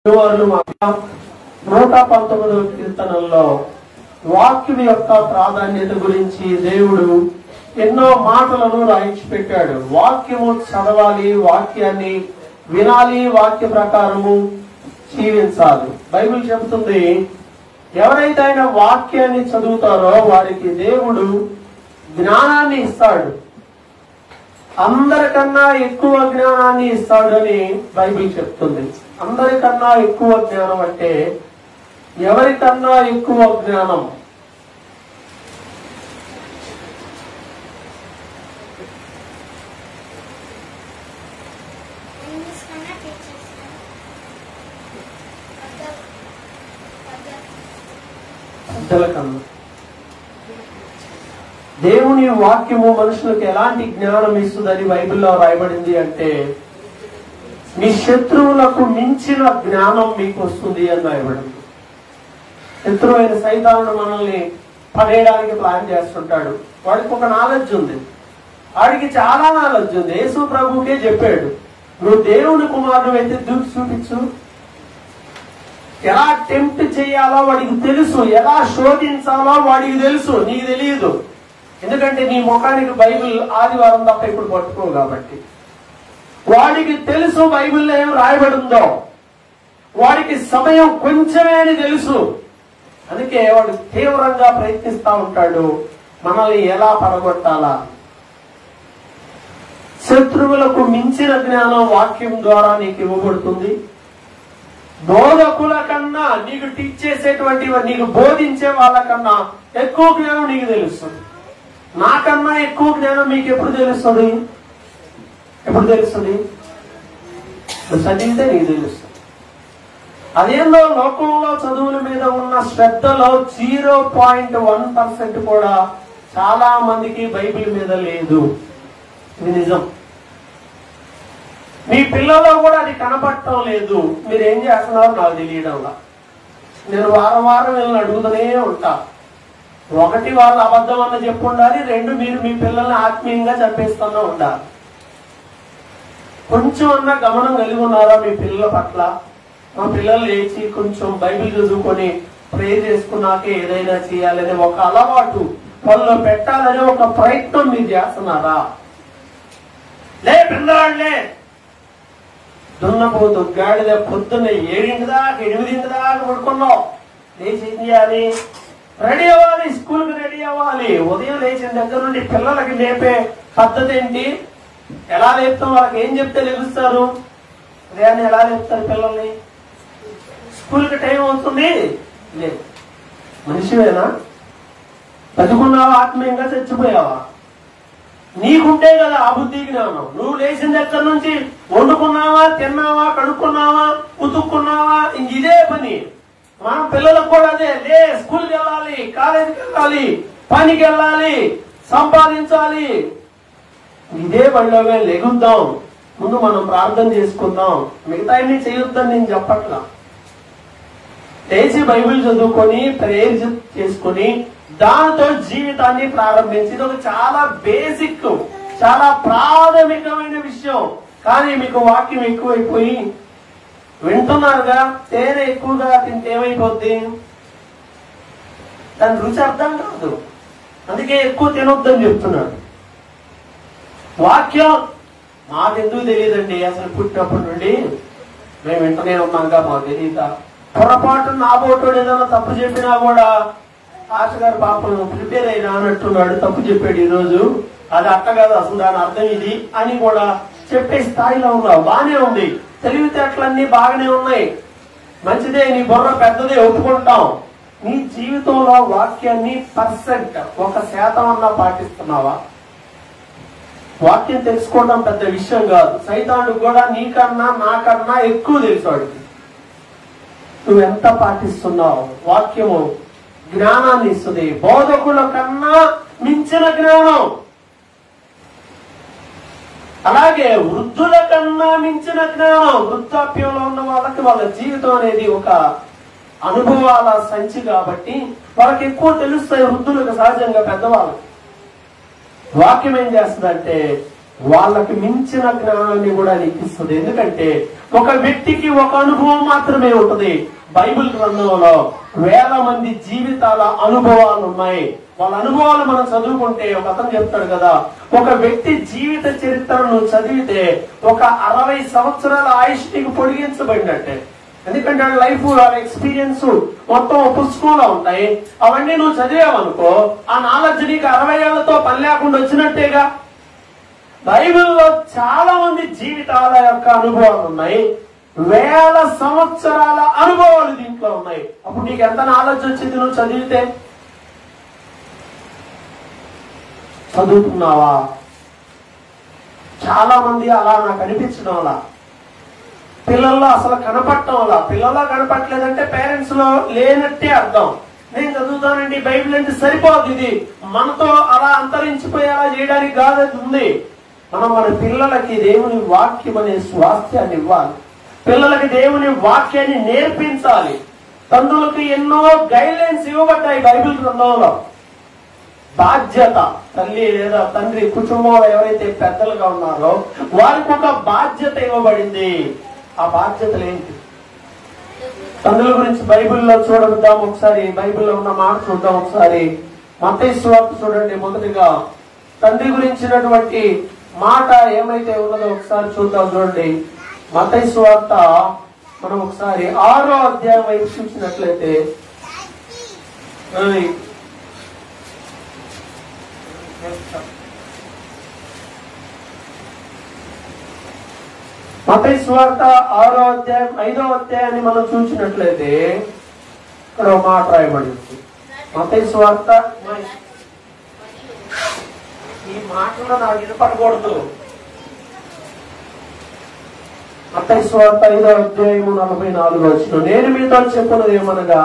119వ కీర్తనల్లో వాక్యం యొక్క ప్రాధాన్యత గురించి దేవుడు ఎన్నో మాటలను రాయించి పెట్టాడు. వాక్యము చదవాలి, వాక్యాన్ని వినాలి, వాక్య ప్రకారము జీవించాలి. బైబిల్ చెబుతుంది, ఎవరైతే ఆయన వాక్యాన్ని చదువుతారో వారికి దేవుడు జ్ఞానాన్ని ఇస్తాడు, అందరికన్నా ఎక్కువ జ్ఞానాన్ని ఇస్తాడు అని బైబిల్ చెప్తుంది. అందరికన్నా ఎక్కువ జ్ఞానం అంటే ఎవరికన్నా ఎక్కువ జ్ఞానం? పెద్దలకన్నా. దేవుని వాక్యము మనుషులకు ఎలాంటి జ్ఞానం ఇస్తుందని బైబిల్లో రాయబడింది అంటే, మీ శత్రువులకు మించిన జ్ఞానం మీకు వస్తుంది అని రాయబడింది. శత్రువు అయిన సైతానుడు మనల్ని పడేయడానికి ప్లాన్ చేస్తుంటాడు. వాడికి ఒక నాలెడ్జ్ ఉంది, వాడికి చాలా నాలెడ్జ్ ఉంది. యేసు ప్రభుకే చెప్పాడు, నువ్వు దేవుని కుమారుడు అయితే దూకి చూపించు. ఎలా టెంప్ట్ చేయాలో వాడికి తెలుసు, ఎలా శోధించాలో వాడికి తెలుసు, నీకు తెలియదు. ఎందుకంటే నీ ముఖానికి బైబిల్ ఆదివారం తప్ప ఇప్పుడు పట్టుకో కాబట్టి. వాడికి తెలుసు బైబిల్లో ఏం రాయబడిందో, వాడికి సమయం కొంచెమే అని తెలుసు. అందుకే వాడు తీవ్రంగా ప్రయత్నిస్తా ఉంటాడు మనల్ని ఎలా పడగొట్టాలా. శత్రువులకు మించిన జ్ఞానం వాక్యం ద్వారా నీకు ఇవ్వబడుతుంది. బోధకుల కన్నా, నీకు టీచ్ చేసేటువంటి నీకు బోధించే వాళ్ళకన్నా ఎక్కువ జ్ఞానం నీకు తెలుస్తుంది. నాకన్నా ఎక్కువ జ్ఞానం మీకు ఎప్పుడు తెలుస్తుంది? ఎప్పుడు తెలుస్తుంది? చదివితే నీకు తెలుస్తుంది. అదేందో లోకంలో చదువుల మీద ఉన్న శ్రద్ధలో 0.1% కూడా చాలా మందికి బైబిల్ మీద లేదు. ఇది నిజం. మీ పిల్లల్లో కూడా అది కనపడటం లేదు. మీరు ఏం చేస్తున్నారో నాకు తెలియడంలా. నేను వారం వారం వీళ్ళని అడుగుతూనే ఉంటా. ఒకటి, వాళ్ళు అబద్ధం అన్న చెప్పు ఉండాలి. రెండు, మీరు మీ పిల్లల్ని ఆత్మీయంగా చంపేస్తున్నా ఉండాలి. కొంచెం అన్నా గమనం కలిగి ఉన్నారా మీ పిల్లల పట్ల? మా పిల్లలు లేచి కొంచెం బైబిల్ చదువుకొని ప్రేయర్ చేసుకున్నాకే ఏదైనా చేయాలనే ఒక అలవాటు వాళ్ళలో పెట్టాలనే ఒక ప్రయత్నం మీరు చేస్తున్నారా? లే పిల్లవాళ్ళే దున్నపోతు గాడిద పొద్దున్న 7 దాకా 8 దాకా పడుకున్నావు. లేచి ఏం చేయాలి? రెడీ అవ్వాలి, స్కూల్కి రెడీ అవ్వాలి. ఉదయం లేచిన దగ్గర నుండి పిల్లలకి లేపే పద్ధతి ఏంటి? ఎలా లేపుతాం? వాళ్ళకి ఏం చెప్తే లెగుస్తారు? ఉదయాన్ని ఎలా లేపుతారు పిల్లల్ని? స్కూల్కి టైం అవుతుంది, లేదు. మనిషివేనా? బతుకున్నావా? ఆత్మీయంగా చచ్చిపోయావా? నీకుంటే కదా ఆ బుద్ధి జ్ఞానం. నువ్వు లేచిన దగ్గర నుంచి వండుకున్నావా, తిన్నావా, కడుక్కున్నావా, ఉతుక్కున్నావా, ఇంక ఇదే పని. మన పిల్లలకు కూడా అదే. లే, స్కూల్కి వెళ్ళాలి, కాలేజీకి వెళ్ళాలి, పనికి వెళ్ళాలి, సంపాదించాలి. ఇదే పనిలోనే లెగుద్దాం. ముందు మనం ప్రార్థన చేసుకుందాం. మిగతా అన్ని చేయొద్దని నేను చెప్పట్లా. లేచి బైబిల్ చదువుకొని ప్రేయర్ చేసుకుని దానితో జీవితాన్ని ప్రారంభించి, ఇది ఒక చాలా బేసిక్, చాలా ప్రాథమికమైన విషయం. కానీ మీకు వాక్యం ఎక్కువైపోయి వింటున్నారుగా, తేనె ఎక్కువగా తింటే ఏమైపోద్ది? దాని రుచి అర్థం కాదు. అందుకే ఎక్కువ తినొద్దని చెప్తున్నాడు. వాక్యం మాకెందుకు తెలియదండి, అసలు పుట్టినప్పటి నుండి మేము వింటనే ఉన్నాగా, మాకు తెలియదా? పొరపాటు నాబోటోడు ఏదైనా తప్పు చెప్పినా కూడా ఆశగారు పాపం ప్రిపేర్ అయినా అన్నట్టున్నాడు, తప్పు చెప్పాడు ఈరోజు, అది అట్ట కాదు, అసలు దాని అర్థం ఇది అని కూడా చెప్పే స్థాయిలో ఉన్నావు. బానే ఉంది, తెలివితేటలన్నీ బాగానే ఉన్నాయి, మంచిదే, నీ బుర్ర పెద్దదే, ఒప్పుకుంటాం. నీ జీవితంలో వాక్యాన్ని 1% అన్నా పాటిస్తున్నావా? వాక్యం తెలుసుకోవడం పెద్ద విషయం కాదు. సైతానుడు కూడా నీకన్నా నాకన్నా ఎక్కువ తెలుసు వాడికి. నువ్వెంత పాటిస్తున్నావు? వాక్యము జ్ఞానాన్ని ఇస్తుంది. బోధకుల కన్నా మించిన జ్ఞానం. అలాగే వృద్ధుల కన్నా మించిన జ్ఞానం. వృద్ధాప్యంలో ఉన్న వాళ్ళకి వాళ్ళ జీవితం అనేది ఒక అనుభవాల సంచి కాబట్టి వాళ్ళకి ఎక్కువ తెలుస్తాయి. వృద్ధులకు సహజంగా పెద్దవాళ్ళకి వాక్యం ఏం చేస్తుందంటే వాళ్ళకి మించిన జ్ఞానాన్ని కూడా నీకు ఇస్తుంది. ఎందుకంటే ఒక వ్యక్తికి ఒక అనుభవం మాత్రమే ఉంటుంది. బైబిల్ గ్రంథంలో వేల మంది జీవితాల అనుభవాలు ఉన్నాయి. వాళ్ళ అనుభవాలు మనం చదువుకుంటే ఒక అతను చెప్తాడు కదా, ఒక వ్యక్తి జీవిత చరిత్రను చదివితే ఒక 60 సంవత్సరాల ఆయుష్ నీకు పొడిగించబడినట్టే. ఎందుకంటే లైఫ్ వాళ్ళ ఎక్స్పీరియన్స్ మొత్తం పుస్తకంలో ఉంటాయి. అవన్నీ నువ్వు చదివావనుకో ఆ నాలెడ్జ్ నీకు 60 ఏళ్లతో పని లేకుండా వచ్చినట్టేగా. బైబిల్లో చాలా మంది జీవితాల యొక్క అనుభవాలు ఉన్నాయి. వేల సంవత్సరాల అనుభవాలు దీంట్లో ఉన్నాయి. అప్పుడు నీకు ఎంత నాలెడ్జ్ వచ్చింది నువ్వు చదివితే? చదువుతున్నావా? చాలా మంది అలా నాకు అనిపించడం వల్ల పిల్లల్లో అసలు కనపడటం వల్ల, పిల్లల్లో కనపడలేదంటే పేరెంట్స్ లో లేనట్టే అర్థం. నేను చదువుతానండి బైబిల్ అంటే సరిపోదు. ఇది మనతో అలా అంతరించిపోయేలా చేయడానికి కాదు ఉంది. మనం మన పిల్లలకి దేవుని వాక్యం అనే స్వాస్థ్యాన్ని ఇవ్వాలి. పిల్లలకి దేవుని వాక్యాన్ని నేర్పించాలి. తండ్రులకు ఎన్నో గైడ్లైన్స్ ఇవ్వబడ్డాయి బైబిల్ గ్రంథంలో. బాధ్యత, తల్లి లేదా తండ్రి కుటుంబంలో ఎవరైతే పెద్దలుగా ఉన్నారో వారికి ఒక బాధ్యత ఇవ్వబడింది. ఆ బాధ్యతలు ఏంటి? తండ్రుల గురించి బైబిల్లో చూడద్దాం ఒకసారి. బైబిల్లో ఉన్న మాట చూద్దాం ఒకసారి. మత్తయి సువార్త చూడండి. మొదటిగా తండ్రి గురించినటువంటి మాట ఏమైతే ఉన్నదో ఒకసారి చూద్దాం. చూడండి మత్తయి సువార్త మనం ఒకసారి 6వ అధ్యాయం వైపు చూసినట్లయితే మత్తయి సువార్త 6వ అధ్యాయం 5వ అధ్యాయాన్ని మనం చూసినట్లయితే ఇక్కడ ఒక మాట రాయబడింది. మత్తయి సువార్త, ఈ మాటలో నాకు వినపడకూడదు. మత్తయి సువార్త 5వ అధ్యాయము 44వ వచనం, నేను మీతో చెప్పున్నది ఏమనగా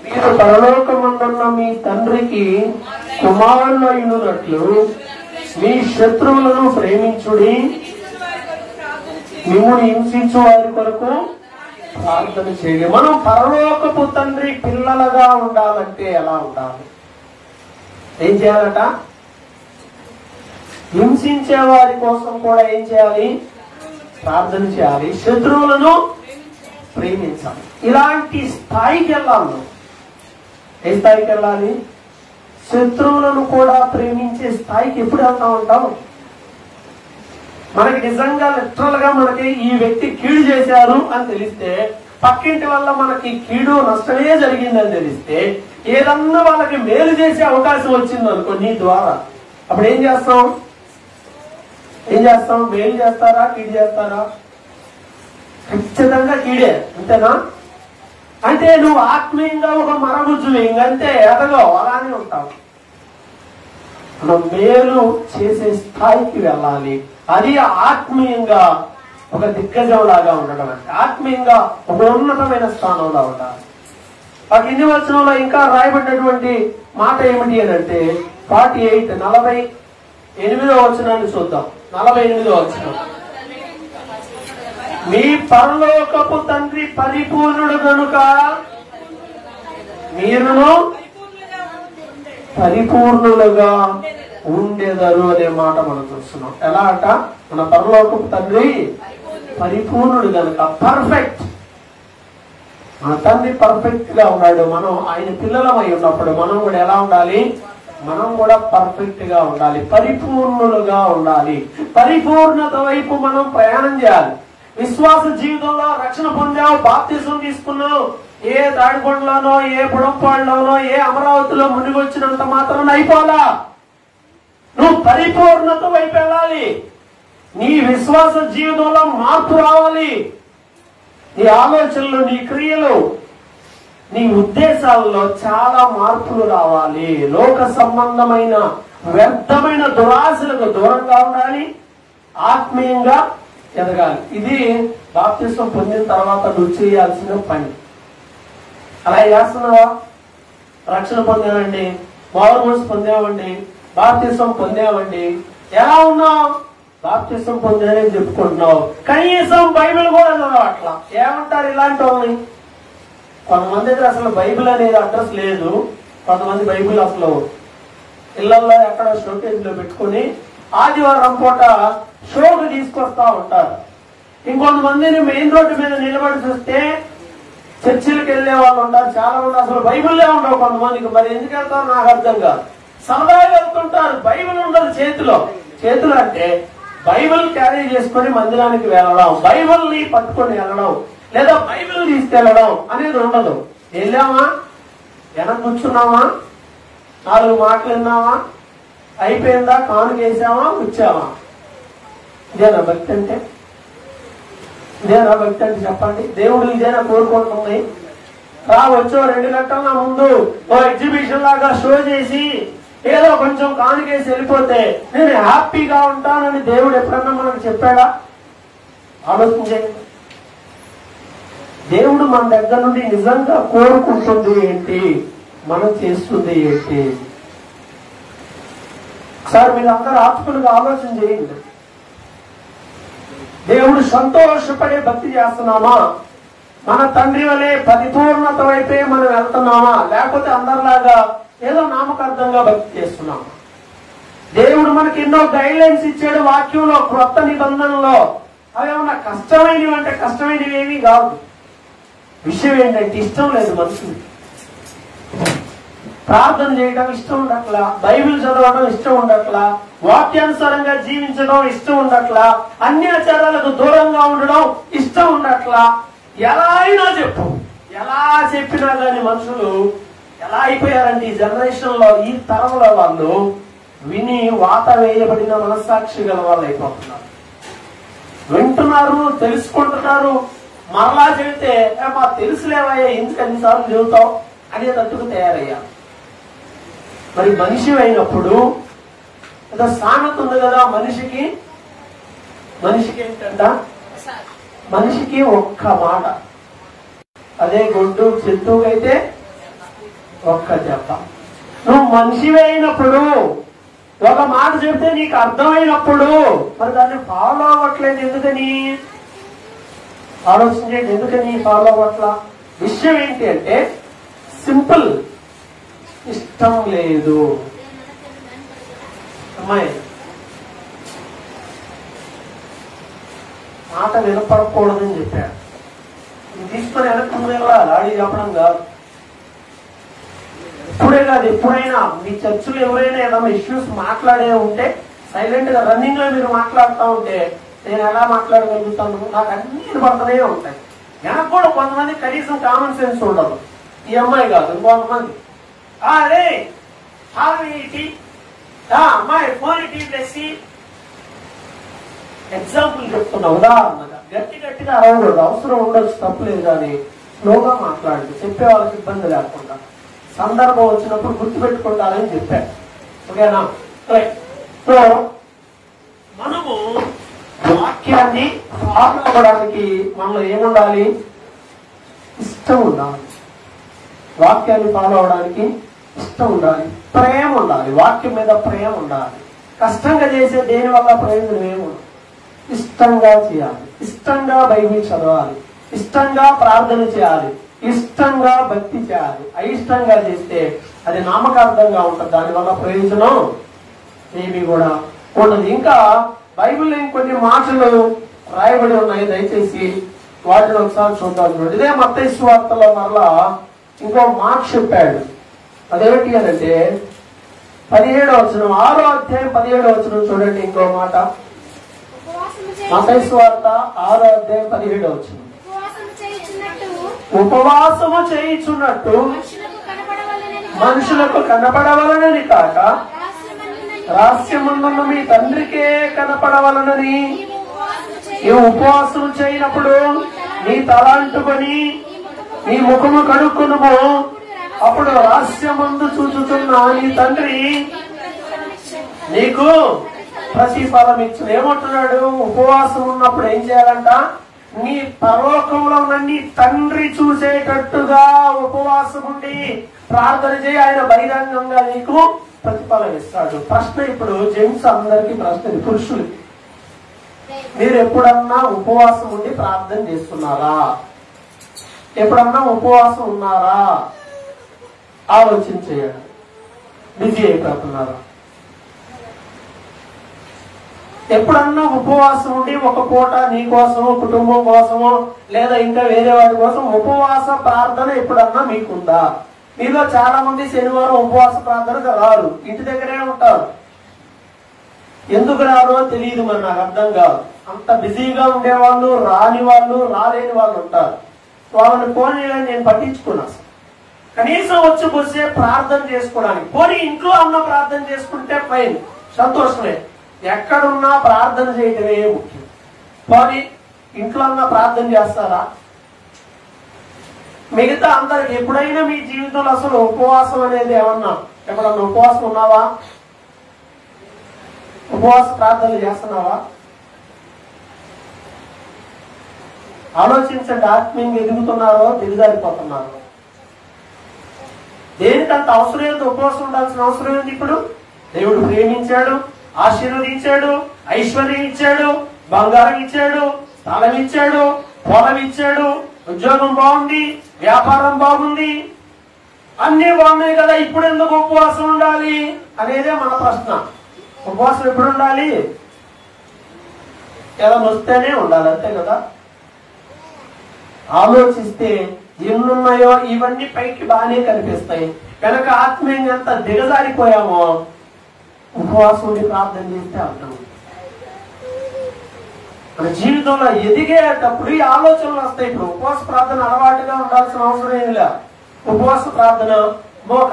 మీరు పరలోకమందున్న మీ తండ్రికి కుమారులు అయినట్లు మీ శత్రువులను ప్రేమించుడి, మిమ్మల్ని హింసించు వారి కొరకు ప్రార్థన చేయండి. మనం పరలోకపు తండ్రి పిల్లలుగా ఉండాలంటే ఎలా ఉండాలి? ఏం చేయాలట? హింసించే వారి కోసం కూడా ఏం చేయాలి? ప్రార్థన చేయాలి. శత్రువులను ప్రేమించాలి. ఇలాంటి స్థాయికి వెళ్ళాలి. ఏ స్థాయికి వెళ్ళాలి? శత్రువులను కూడా ప్రేమించే స్థాయికి ఎప్పుడు వెళ్తా ఉంటాం? మనకి నిజంగా లిటరల్ గా మనకి ఈ వ్యక్తి కీడు చేశారు అని తెలిస్తే, పక్కింటి వల్ల మనకి కీడు నష్టమే జరిగిందని తెలిస్తే, ఏదన్నా వాళ్ళకి మేలు చేసే అవకాశం వచ్చింది అనుకో నీ ద్వారా, అప్పుడు ఏం చేస్తాం? మేలు చేస్తారా కీడు చేస్తారా? ఖచ్చితంగా కీడే. అంతేనా? అంటే నువ్వు ఆత్మీయంగా ఒక మరగుజ్జువి, ఇంకంతే ఎదగో అలానే ఉంటావు. మనం మేలు చేసే స్థాయికి వెళ్ళాలి. అది ఆత్మీయంగా ఒక దిగ్గజం లాగా ఉండడం అంటే, ఆత్మీయంగా ఒక ఉన్నతమైన స్థానంలో ఉండాలి. ఆ కింది వచనంలో ఇంకా రాయబడినటువంటి మాట ఏమిటి అని అంటే 48 48వ వచనాన్ని చూద్దాం. 48వ వచనం, మీ పరలోకపు తండ్రి పరిపూర్ణుడు గనుక మీరును పరిపూర్ణులుగా ఉండేదారు అనే మాట మనం చూస్తున్నాం. ఎలా అంట? మన పరలోకపు తండ్రి పరిపూర్ణుడు గనుక, పర్ఫెక్ట్. మన తండ్రి పర్ఫెక్ట్ గా ఉన్నాడు. మనం ఆయన పిల్లలమై ఉన్నప్పుడు మనం కూడా ఎలా ఉండాలి? మనం కూడా పర్ఫెక్ట్ గా ఉండాలి, పరిపూర్ణులుగా ఉండాలి. పరిపూర్ణత వైపు మనం ప్రయాణం చేయాలి. విశ్వాస జీవితంలో రక్షణ పొందావు, బాప్తిజం తీసుకున్నావు, ఏ తాడికొండలోనో ఏ పుడంపాడులోనో ఏ అమరావతిలో మునిగొచ్చినంత మాత్రం అయిపోలా. నువ్వు పరిపూర్ణత వైపు వెళ్ళాలి. నీ విశ్వాస జీవితంలో మార్పు రావాలి. నీ ఆలోచనలు, నీ క్రియలు, నీ ఉద్దేశాలలో చాలా మార్పులు రావాలి. లోక సంబంధమైన వ్యర్థమైన దురాశలకు దూరంగా ఉండాలి, ఆత్మీయంగా ఎదగాలి. ఇది బాప్తిజం పొందిన తర్వాత నువ్వు చేయాల్సిన పని. అలా చేస్తున్నావా? రక్షణ పొందామండి, మారుమనసు పొందామండి, బాప్తిజం పొందామండి, ఎలా ఉన్నావు? బాప్తిజం పొందానని చెప్పుకుంటున్నావు, కనీసం బైబిల్ కూడా చదవట్లా. ఏమంటారు ఇలాంటి వాళ్ళని? కొంతమంది దగ్గర అసలు బైబిల్ అనేది అడ్రస్ లేదు. కొంతమంది బైబిల్ అసలు ఇళ్లలో ఎక్కడ షోకేజ్ లో పెట్టుకుని ఆదివారం పూట షోకు తీసుకొస్తా ఉంటారు. ఇంకొంతమందిని మెయిన్ రోడ్డు మీద నిలబడి చూస్తే చర్చిలకు వెళ్లే వాళ్ళు ఉంటారు, చాలా మంది అసలు బైబిల్లే ఉండవు కొంతమందికి. మరి ఎందుకు వెళ్తారో నాకు అర్థం కాదు. సరదాగా వెళ్తుంటారు, బైబిల్ ఉండదు చేతిలో. చేతులు అంటే బైబిల్ క్యారీ చేసుకుని మందిరానికి వెళ్ళడం, బైబిల్ ని పట్టుకొని వెళ్ళడం, లేదా బైబిల్ తీసుకెళ్లడం అనేది ఉండదు. వెళ్ళామా, వెనక కూర్చున్నామా, 4 మాటలు విన్నామా, అయిపోయిందా, కానుకేసామా, వచ్చామా? ఇదేనా భక్తి అంటే? ఇదేనా భక్తి అంటే చెప్పండి? దేవుడు ఇదేనా కోరుకుంటుంది? వచ్చో 2 గంటల ముందు ఓ ఎగ్జిబిషన్ లాగా షో చేసి ఏదో కొంచెం కానుకేసి వెళ్ళిపోతే నేను హ్యాపీగా ఉంటానని దేవుడు ఎప్పుడన్నా మనకు చెప్పాడా? ఆలోచన చేయండి. దేవుడు మన దగ్గర నుండి నిజంగా కోరుకుంటుంది ఏంటి, మనం చేస్తుంది ఏంటి? ఒకసారి మీరు అందరూ ఆత్మలుగా ఆలోచన చేయండి. దేవుడు సంతోషపడే భక్తి చేస్తున్నామా? మన తండ్రి వలె పరిపూర్ణత వైపే మనం వెళ్తున్నామా? లేకపోతే అందరిలాగా ఏదో నామకార్థంగా భక్తి చేస్తున్నామా? దేవుడు మనకి ఎన్నో గైడ్ లైన్స్ ఇచ్చాడు వాక్యంలో, క్రొత్త నిబంధనలో. అవేమన్నా కష్టమైనవి అంటే కష్టమైనవి ఏమీ కాదు. విషయం ఏంటంటే ఇష్టం లేదు మనుషులు. ప్రార్థన చేయడం ఇష్టం ఉండట్లా, బైబిల్ చదవడం ఇష్టం ఉండట్లా, వాక్యానుసారంగా జీవించడం ఇష్టం ఉండట్లా, అన్యాచారాలకు దూరంగా ఉండడం ఇష్టం ఉండట్లా. ఎలా అయినా చెప్పు, ఎలా చెప్పినా కానీ మనుషులు ఎలా అయిపోయారంటే ఈ జనరేషన్ లో, ఈ తరంలో వాళ్ళు విని వాత వేయబడిన మనస్సాక్షి గల వాళ్ళు అయిపోతున్నారు. వింటున్నారు, తెలుసుకుంటున్నారు, మరలా చెబితే మా తెలుసులేవయ్యా, ఎందుకు అన్నిసార్లు చెబుతావు అనేటట్టుకు తయారయ్యారు. మరి మనిషి అయినప్పుడు ఏదో సామెత ఉంది కదా, మనిషికి ఏంటంట, మనిషికి ఒక్క మాట, అదే గొడ్డు జంతువుకైతే ఒక్క దెబ్బ. నువ్వు మనిషి అయినప్పుడు ఒక మాట చెప్తే నీకు అర్థమైనప్పుడు మరి దాన్ని ఫాలో అవ్వట్లేదు. ఎందుకని ఆలోచించండి, ఎందుకని ఫాలో అవ్వట్లా? విషయం ఏంటి అంటే సింపుల్, ఇష్టం లేదు. అమ్మాయి మాట వినపడకూడదని చెప్పాడు. తీసుకొని వెనక్కి వెళ్ళాలి, ఆడి చెప్పడం కాదు. ఇప్పుడే కాదు, ఎప్పుడైనా మీ చర్చలు ఎవరైనా ఏదైనా ఇష్యూస్ మాట్లాడే ఉంటే సైలెంట్ గా రన్నింగ్ లో మీరు మాట్లాడుతూ ఉంటే నేను ఎలా మాట్లాడగలుగుతాను? నాకు అన్ని వినపడుతూనే ఉంటాయి. వెనక కూడా కొంతమంది కనీసం కామన్ సెన్స్ ఉండదు. ఈ అమ్మాయి కాదు, ఇంకొంతమంది అరే అమ్మాయి ఫోన్ టీసీ ఎగ్జాంపుల్ చెప్తున్నా, ఉదాహరణగా గట్టిగా అరవకూడదు, అవసరం ఉండొచ్చు, తప్పులేదు, కానీ స్లోగా మాట్లాడండి, చెప్పే వాళ్ళకి ఇబ్బంది లేకుండా. సందర్భం వచ్చినప్పుడు గుర్తుపెట్టుకుంటారని చెప్పారు. ఓకేనా? సో మనము వాక్యాన్ని ఫాలో అవ్వడానికి మనలో ఏముండాలి? ఇష్టం ఉండాలి. వాక్యాన్ని ఫాలో అవడానికి ఇష్టం ఉండాలి, ప్రేమ ఉండాలి, వాక్యం మీద ప్రేమ ఉండాలి. కష్టంగా చేసే దేని వల్ల ప్రయోజనం ఏముండదు. ఇష్టంగా చేయాలి, ఇష్టంగా బైబిల్ చదవాలి, ఇష్టంగా ప్రార్థన చేయాలి, ఇష్టంగా భక్తి చేయాలి. అయిష్టంగా చేస్తే అది నామకార్థంగా ఉంటుంది, దానివల్ల ప్రయోజనం ఏమి కూడా ఉండదు. ఇంకా బైబిల్లో ఇంకొన్ని మాటలు రాయబడి ఉన్నాయి, దయచేసి వాటిని ఒకసారి చూద్దాం. చూడండి, ఇదే మత్తయి సువార్తలో మరలా ఇంకో మాట చెప్పాడు. అదేమిటి అనంటే 17వ వచనం, 6వ అధ్యాయం 17వ వచనం చూడండి. ఇంకో మాట, మత్తయి సువార్త 6వ అధ్యాయం 17వ వచనం. ఉపవాసము చేయుచున్నట్టు మనుషులకు కనపడవలనని కాక రహస్యమున్న మీ తండ్రికే కనపడవలనని ఈ ఉపవాసం చేయనప్పుడు నీ తల అంటుకొని నీ ముఖము కడుక్కునుము, అప్పుడు రహస్యమందు చూచుతున్న నీ తండ్రి నీకు ప్రతిఫలం ఇచ్చును. ఏమంటున్నాడు? ఉపవాసం ఉన్నప్పుడు ఏం చేయాలంట? నీ పరలోకంలో ఉన్న నీ తండ్రి చూసేటట్టుగా ఉపవాసం ఉండి ప్రార్థన చేయి, ఆయన బహిరంగంగా నీకు ప్రతిఫలం ఇస్తాడు. ప్రశ్న ఇప్పుడు జెంట్స్ అందరికీ ప్రశ్న, పురుషులకి, మీరు ఎప్పుడన్నా ఉపవాసం ఉండి ప్రార్థన చేస్తున్నారా? ఎప్పుడన్నా ఉపవాసం ఉన్నారా? ఆలోచన చేయండి. బిజీ అయిపోతున్నారా? ఎప్పుడన్నా ఉపవాసం ఉండి ఒక పూట నీ కోసమో కుటుంబం కోసమో లేదా ఇంకా వేరే వాడి కోసం ఉపవాస ప్రార్థన ఎప్పుడన్నా మీకుందా? మీలో చాలా మంది శనివారం ఉపవాస ప్రార్థనకు రారు, ఇంటి దగ్గరే ఉంటారు. ఎందుకు రారో తెలియదు, మరి నాకు అర్థం కాదు. అంత బిజీగా ఉండేవాళ్ళు, రాని వాళ్ళు, రాలేని వాళ్ళు ఉంటారు. వాళ్ళని పోనీ నేను పట్టించుకున్నా. కనీసం వచ్చి కూర్చే ప్రార్థన చేసుకోవడానికి, పోనీ ఇంట్లో అన్న ప్రార్థన చేసుకుంటే ఫైన్, సంతోషమే. ఎక్కడున్నా ప్రార్థన చేయటమే ముఖ్యం. పోనీ ఇంట్లో అన్న ప్రార్థన చేస్తారా? మిగతా అందరికి ఎప్పుడైనా మీ జీవితంలో అసలు ఉపవాసం అనేది ఏమన్నా ఎప్పుడన్నా ఉపవాసం ఉన్నావా? ఉపవాస ప్రార్థనలు చేస్తున్నావా? ఆలోచించండి. ఆత్మీయంగా ఎదుగుతున్నారో దిగజారిపోతున్నారో? దేనికంత అవసరం ఏంటి? ఉపవాసం ఉండాల్సిన అవసరం ఏంటి? ఇప్పుడు దేవుడు ప్రేమించాడు, ఆశీర్వదించాడు, ఐశ్వర్యం ఇచ్చాడు, బంగారం ఇచ్చాడు, స్థలం ఇచ్చాడు, పొలం ఇచ్చాడు, ఉద్యోగం బాగుంది, వ్యాపారం బాగుంది, అన్ని బాగున్నాయి కదా, ఇప్పుడు ఎందుకు ఉపవాసం ఉండాలి అనేదే మన ప్రశ్న. ఉపవాసం ఎప్పుడు ఉండాలి? ఏదైనా వస్తేనే ఉండాలి, అంతే కదా. ఆలోచిస్తే ఎన్నున్నాయో ఇవన్నీ పైకి బాగానే కనిపిస్తాయి, కనుక ఆత్మీయంగా ఎంత దిగజారిపోయామో ఉపవాసం ఉండి ప్రార్థన చేస్తే అర్థం. మన జీవితంలో ఎదిగేటప్పుడు ఈ ఆలోచనలు వస్తాయి. ఇప్పుడు ఉపవాస ప్రార్థన అలవాటుగా ఉండాల్సిన అవసరం ఏమి లేదు. ఉపవాస ప్రార్థన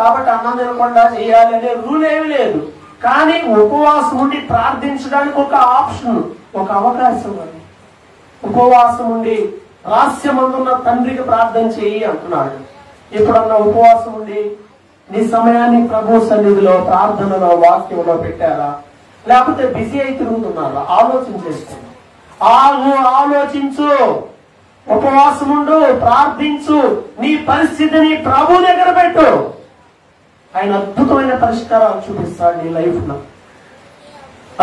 కాబట్టి అన్నం తినకుండా చేయాలి అనే రూల్ ఏమి లేదు. కానీ ఉపవాసం ఉండి ప్రార్థించడానికి ఒక ఆప్షన్, ఒక అవకాశం ఉంది. ఉపవాసం ఉండి రహస్యమందున్న తండ్రికి ప్రార్థన చేయి అంటున్నాడు. ఎప్పుడన్నా ఉపవాసం ఉండి నీ సమయాన్ని ప్రభు సన్నిధిలో, ప్రార్థనలో, వాక్యంలో పెట్టారా? లేకపోతే బిజీ అయి తిరుగుతున్నారా? ఆలోచన చేసుకోండి. ఆలోచించు, ఉపవాసం ఉండు, ప్రార్థించు, నీ పరిస్థితిని ప్రభు దగ్గర పెట్టు. ఆయన అద్భుతమైన పరిష్కారాలు చూపిస్తాడు నీ లైఫ్ లో.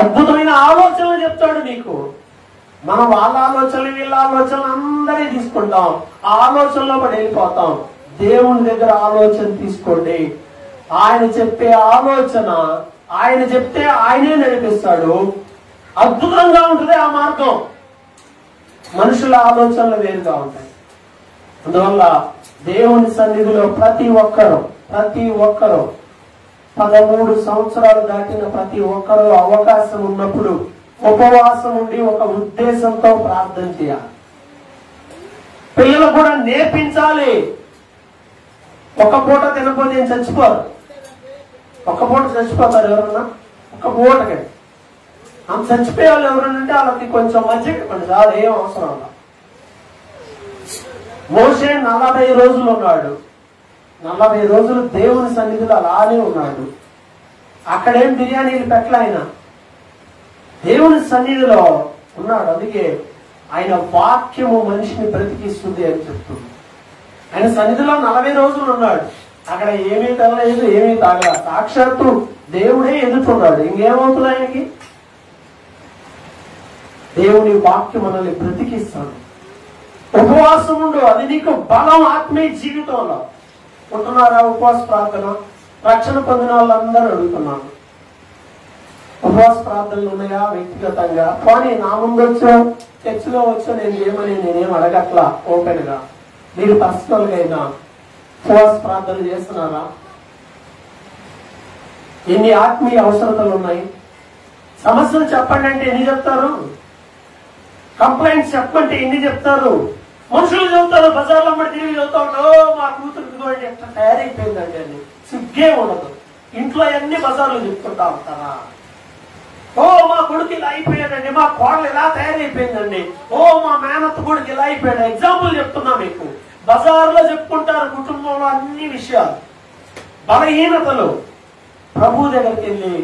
అద్భుతమైన ఆలోచనలు చెప్తాడు నీకు. మనం వాళ్ళ ఆలోచనలు, వీళ్ళ ఆలోచనలు అందరి తీసుకుంటాం, ఆ ఆలోచనలో పడి వెళ్ళిపోతాం. దేవుని దగ్గర ఆలోచన తీసుకోండి. ఆయన చెప్పే ఆలోచన, ఆయన చెప్తే ఆయనే నడిపిస్తాడు. అద్భుతంగా ఉంటుంది ఆ మార్గం. మనుషుల ఆలోచనలు వేరుగా ఉంటాయి. అందువల్ల దేవుని సన్నిధిలో ప్రతి ఒక్కరూ 13 సంవత్సరాలు దాటిన ప్రతి ఒక్కరూ అవకాశం ఉన్నప్పుడు ఉపవాసం ఉండి ఒక ఉద్దేశంతో ప్రార్థన చేయాలి. పిల్లలు కూడా నేర్పించాలి. ఒక పూట తినకపోతే ఏం చచ్చిపోరు. ఒక పూట చచ్చిపోతారు ఎవరన్నా? ఒక పూటకే. అంత చచ్చిపోయే వాళ్ళు ఎవరనంటే వాళ్ళకి కొంచెం మధ్య ఇవ్వండి, చాలా ఏం అవసరం అలా. మోషే 40 రోజులు ఉన్నాడు. 40 రోజులు దేవుని సన్నిధిలో అలానే ఉన్నాడు. అక్కడేం బిర్యానీలు పెట్టలే, ఆయన దేవుని సన్నిధిలో ఉన్నాడు. అందుకే ఆయన వాక్యము మనిషిని బ్రతికిస్తుంది అని చెప్తుంది. ఆయన సన్నిధిలో 40 రోజులు ఉన్నాడు. అక్కడ ఏమీ తినలేదు, ఏమీ తాగల. సాక్షాత్తు దేవుడే ఎదుర్కొన్నాడు. ఇంకేమవుతుంది ఆయనకి? దేవుని వాక్యం మనల్ని బ్రతికిస్తాడు. ఉపవాసం ఉండు, అది నీకు బలం. ఆత్మీయ జీవితంలో ఉంటున్నారా? ఉపవాస ప్రార్థన రక్షణ పొందిన వాళ్ళందరూ అడుగుతున్నాను. ఉపవాస ప్రార్థనలు ఉన్నాయా వ్యక్తిగతంగా? కానీ నా ముందు వచ్చో చర్చిలో వచ్చో నేనేం అడగట్లా. ఓపెన్ గా మీరు పర్సనల్ గా అయినా ఉపవాస ప్రార్థనలు చేస్తున్నారా? ఎన్ని ఆత్మీయ అవసరతలు ఉన్నాయి? సమస్యలు చెప్పండి అంటే ఎన్ని చెప్తారు? కంప్లైంట్స్ చెప్పంటే ఎన్ని చెప్తారు? మనుషులు చెబుతారు, బజార్లో అమ్మడి తిరిగి చెబుతాడు, మా కూతురు ఎట్లా తయారైపోయిందండి అని. సిగ్గే ఉండదు. ఇంట్లో అన్ని బజార్లు చెప్తుంటా ఉంటారా? ఓ మా కొడుకు ఇలా అయిపోయాడండి, మా కోడలు ఇలా తయారైపోయిందండి, ఓ మా మేనత్త కొడుకు ఇలా అయిపోయాడు. ఎగ్జాంపుల్ చెప్తున్నా మీకు. బజార్లో చెప్పుకుంటారు కుటుంబంలో అన్ని విషయాలు, బలహీనతలు. ప్రభు దగ్గరికి వెళ్ళి,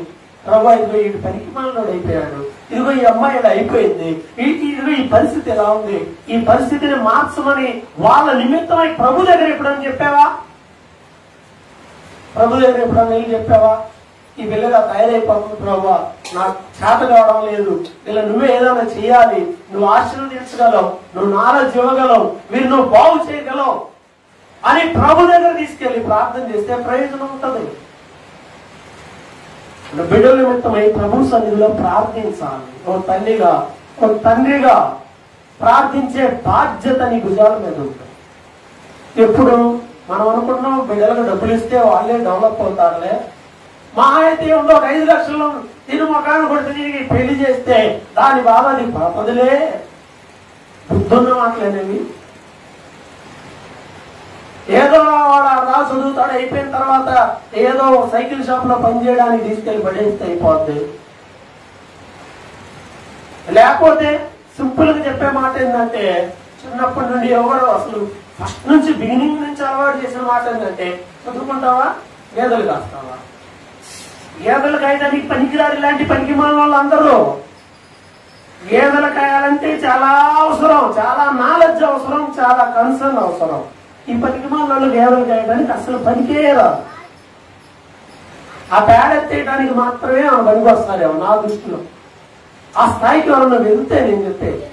ప్రభు ఇదిగో ఈ పనికి మనలోడు అయిపోయాడు, ఇదిగో ఈ అమ్మాయి ఇలా అయిపోయింది, ఇదిగో ఈ పరిస్థితి ఎలా ఉంది, ఈ పరిస్థితిని మార్చమని వాళ్ళ నిమిత్తమై ప్రభు దగ్గర ఎప్పుడని చెప్పావా? ప్రభు దగ్గర ఎప్పుడన్నా వెళ్ళి చెప్పావా? ఈ పిల్లగా తయారైపోతుంది ప్రభు, నాకు చేత కావడం లేదు, ఇలా నువ్వే ఏదైనా చేయాలి, నువ్వు ఆశీర్వదించగలవు, నువ్వు నాలెడ్జ్ ఇవ్వగలవు, మీరు నువ్వు బాగు చేయగలవు అని ప్రభు దగ్గర తీసుకెళ్లి ప్రార్థన చేస్తే ప్రయోజనం ఉంటుంది. బిడ్డల నిమిత్తమై ప్రభు సన్నిధిలో ప్రార్థించాలి. ఓ తండ్రిగా ప్రార్థించే బాధ్యత నీ భుజాల మీద ఉంటుంది. ఎప్పుడు మనం అనుకున్నాం బిడ్డలకు డబ్బులు ఇస్తే వాళ్ళే డెవలప్ అవుతారులే, మా అయితే ఉందో 5 లక్షలు తిను మొఖాన్ని కొడితే తిరిగి పెళ్లి చేస్తే దాని బాధ అది పడపదులే. బుద్ధున్న మాటలేనేవి. ఏదో వాడు రా చదువుతాడు, అయిపోయిన తర్వాత ఏదో సైకిల్ షాప్ లో పనిచేయడానికి తీసుకెళ్లి పడేస్తే అయిపోద్ది. లేకపోతే సింపుల్ గా చెప్పే మాట ఏంటంటే, చిన్నప్పటి నుండి ఎవరు అసలు ఫస్ట్ నుంచి బిగినింగ్ నుంచి అలవాటు చేసిన మాట ఏంటంటే, చదువుకుంటావా గేదెలు కాస్తావా. గేదెలు కాయడానికి పనికిరారు ఇలాంటి పనికి మాలిన వాళ్ళు అందరూ. గేదెలు కాయాలంటే చాలా అవసరం, చాలా నాలెడ్జ్ అవసరం, చాలా కన్సర్న్ అవసరం. ఈ పనికి మాలిన వాళ్ళు గేదెలు కాయడానికి అసలు పనికే రాదు. ఆ పేడ ఎత్తేయడానికి మాత్రమే ఆ పనికి వస్తారేమో నా దృష్టిలో. ఆ స్థాయికి ఎవరన్నా వెళ్తే నేను చెప్పేది.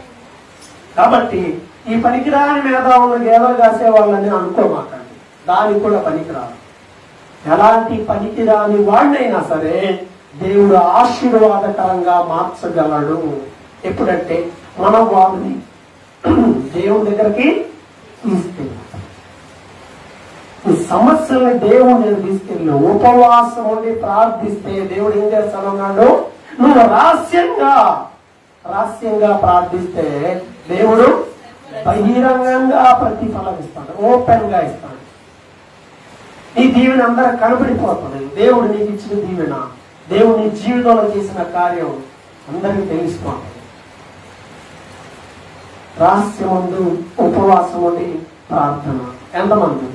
కాబట్టి ఈ పనికిరాని మీద ఉన్న గేదెలు కాసే వాళ్ళని అనుకోమాకండి, దానికి కూడా పనికిరాదు. ఎలాంటి పనికిరాని వాడినైనా సరే దేవుడు ఆశీర్వాదకరంగా మార్చగలడు. ఎప్పుడంటే మనం వాడిని దేవుడి దగ్గరికి తీసుకెళ్ళి, ఈ సమస్యల్ని దేవుడి దగ్గర తీసుకెళ్ళి ఉపవాసం ఉండి ప్రార్థిస్తే దేవుడు ఏం చేస్తానన్నాడు? నువ్వు రహస్యంగా ప్రార్థిస్తే దేవుడు బహిరంగంగా ప్రతిఫలం ఇస్తాడు, ఓపెన్ గా ఇస్తాడు. నీ దీవెన అందరూ కనబడిపోతుంది. దేవుడు నీకు ఇచ్చిన దీవెన, దేవుడు నీ జీవితంలో చేసిన కార్యం అందరికీ తెలుసుకోండి. రహస్యమందు ఉపవాసం ఉండి ప్రార్థన. ఎంతమంది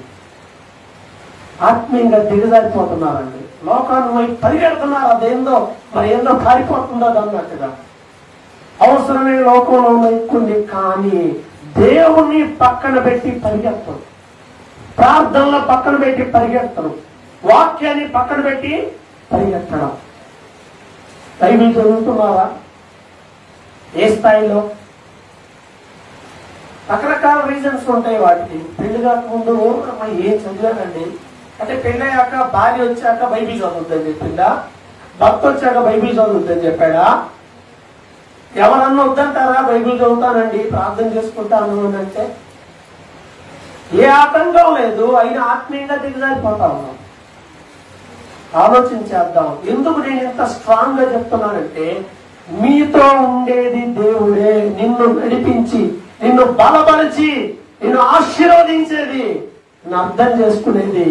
ఆత్మీయంగా దిగజారిపోతున్నారండి? లోకాన్ని వైపు పరిగెడుతున్నారు, అదేందో మరి ఏందో పారిపోతుందో అన్నట్టుగా. అవసరమే లోకంలో ఉన్నాయి కానీ దేవుణ్ణి పక్కన పెట్టి పరిగెత్తరు, ప్రార్థనలో పక్కన పెట్టి పరిగెత్తరు, వాక్యాన్ని పక్కన పెట్టి పరిగెత్తడం. బైబిల్ చదువుతున్నారా? ఏ స్థాయిలో? రకరకాల రీజన్స్ ఉంటాయి వాటికి. పెళ్లి కాకముందు ఏం చదివానండి అంటే, పెళ్ళయ్యాక భార్య వచ్చాక బైబిల్ చదువుతుందని చెప్పిందా? భర్త వచ్చాక బైబిల్ చదువుతుందని చెప్పాడా? ఎవరన్నా వద్దంటారా బైబిల్ చదువుతానండి ప్రార్థన చేసుకుంటాను అని అంటే? ఏ ఆటంకం లేదు, అయినా ఆత్మీయంగా దిగజారిపోతా ఉన్నాం. ఆలోచించేద్దాం. ఎందుకు నేను ఇంత స్ట్రాంగ్ గా చెప్తున్నానంటే, మీతో ఉండేది దేవుడే, నిన్ను నడిపించి నిన్ను బలపరిచి నిన్ను ఆశీర్వదించేది, నిన్ను అర్థం చేసుకునేది,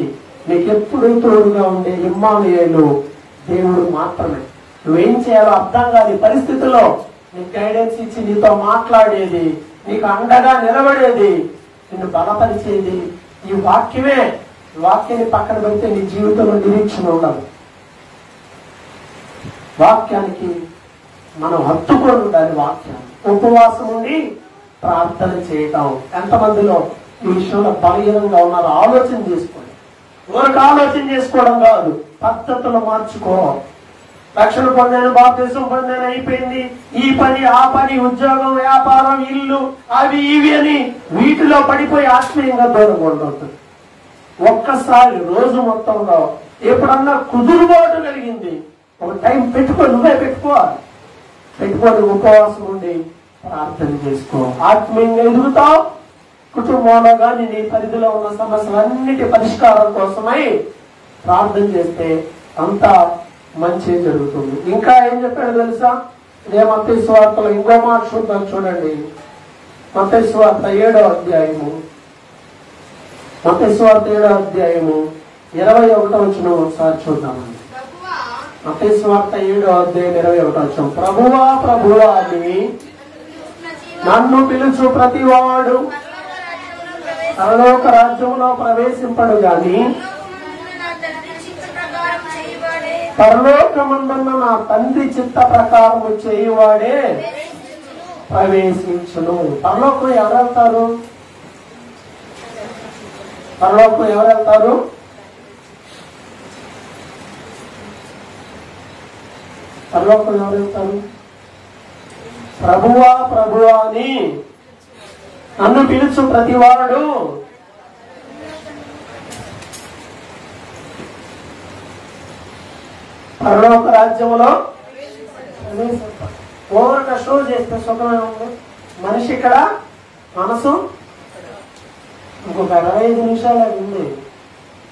నీకు ఎప్పుడు తోడుగా ఉండే ఇమ్మానుయేలు దేవుడు మాత్రమే. నువ్వేం చేయాలో అర్థం కాని పరిస్థితుల్లో నీకు గైడెన్స్ ఇచ్చి నీతో మాట్లాడేది, నీకు అండగా నిలబడేది, నిన్ను బలపరిచేది ఈ వాక్యమే. ఈ వాక్యాన్ని పక్కన పెడితే నీ జీవితంలో నిరీక్షణ ఉండదు. వాక్యానికి మనం హత్తుకొని ఉండాలి. వాక్యాన్ని ఉపవాసం ఉండి ప్రార్థన చేయటం. ఎంతమందిలో ఈ విషయంలో బలహీనంగా ఉన్నారో ఆలోచన చేసుకోండి. ఊరికి ఆలోచన చేసుకోవడం కాదు, పద్ధతులు మార్చుకో. రక్షణ పొందాను, బాప్తిసం పొందాను, అయిపోయింది, ఈ పని ఆ పని, ఉద్యోగం, వ్యాపారం, ఇల్లు, అవి ఇవి అని వీటిలో పడిపోయి ఆత్మీయంగా దూరంగా ఉంటుంది. ఒక్కసారి రోజు మొత్తంలో ఎప్పుడన్నా కుదురుబాటు కలిగింది ఒక టైం నువ్వే పెట్టుకోవాలి. పెట్టుకొని ఉపవాసం ఉండి ప్రార్థన చేసుకో. ఆత్మీయంగా ఎదుగుతావు. కుటుంబంలో కానీ నీ పరిధిలో ఉన్న సమస్యలన్నిటి పరిష్కారం కోసమై ప్రార్థన చేస్తే అంతా మంచి జరుగుతుంది. ఇంకా ఏం చెప్పాడు తెలుసా? ఇదే మత్తయి సువార్తలో ఇంకో మాట చూద్దాం, చూడండి. మత్తయి సువార్త 7వ అధ్యాయము, మత్తయి సువార్త 7వ అధ్యాయము 21వ వచనం ఒకసారి చూద్దామండి. మత్తయి సువార్త 7వ అధ్యాయం 21వ వచనం. ప్రభువా ప్రభువా అని నన్ను పిలుచు ప్రతివాడు పరలోక రాజ్యంలో ప్రవేశింపడు గాని పరలోకమందున్న నా తండ్రి చిత్త ప్రకారము చేయువాడే ప్రవేశించును. పరలోకం ఎవరు వెళ్తారు? పరలోకం ఎవరు వెళ్తారు? పరలోకం ఎవరు వెళ్తారు? ప్రభువా ప్రభువా అని నన్ను పిలుచు ప్రతివాడు పరలోక రాజ్యంలో ఓవర్ షో చేస్తే సుఖమే ఉంది. మనిషి ఇక్కడ మనసు ఇంకొక 25 నిమిషాలు ఉంది,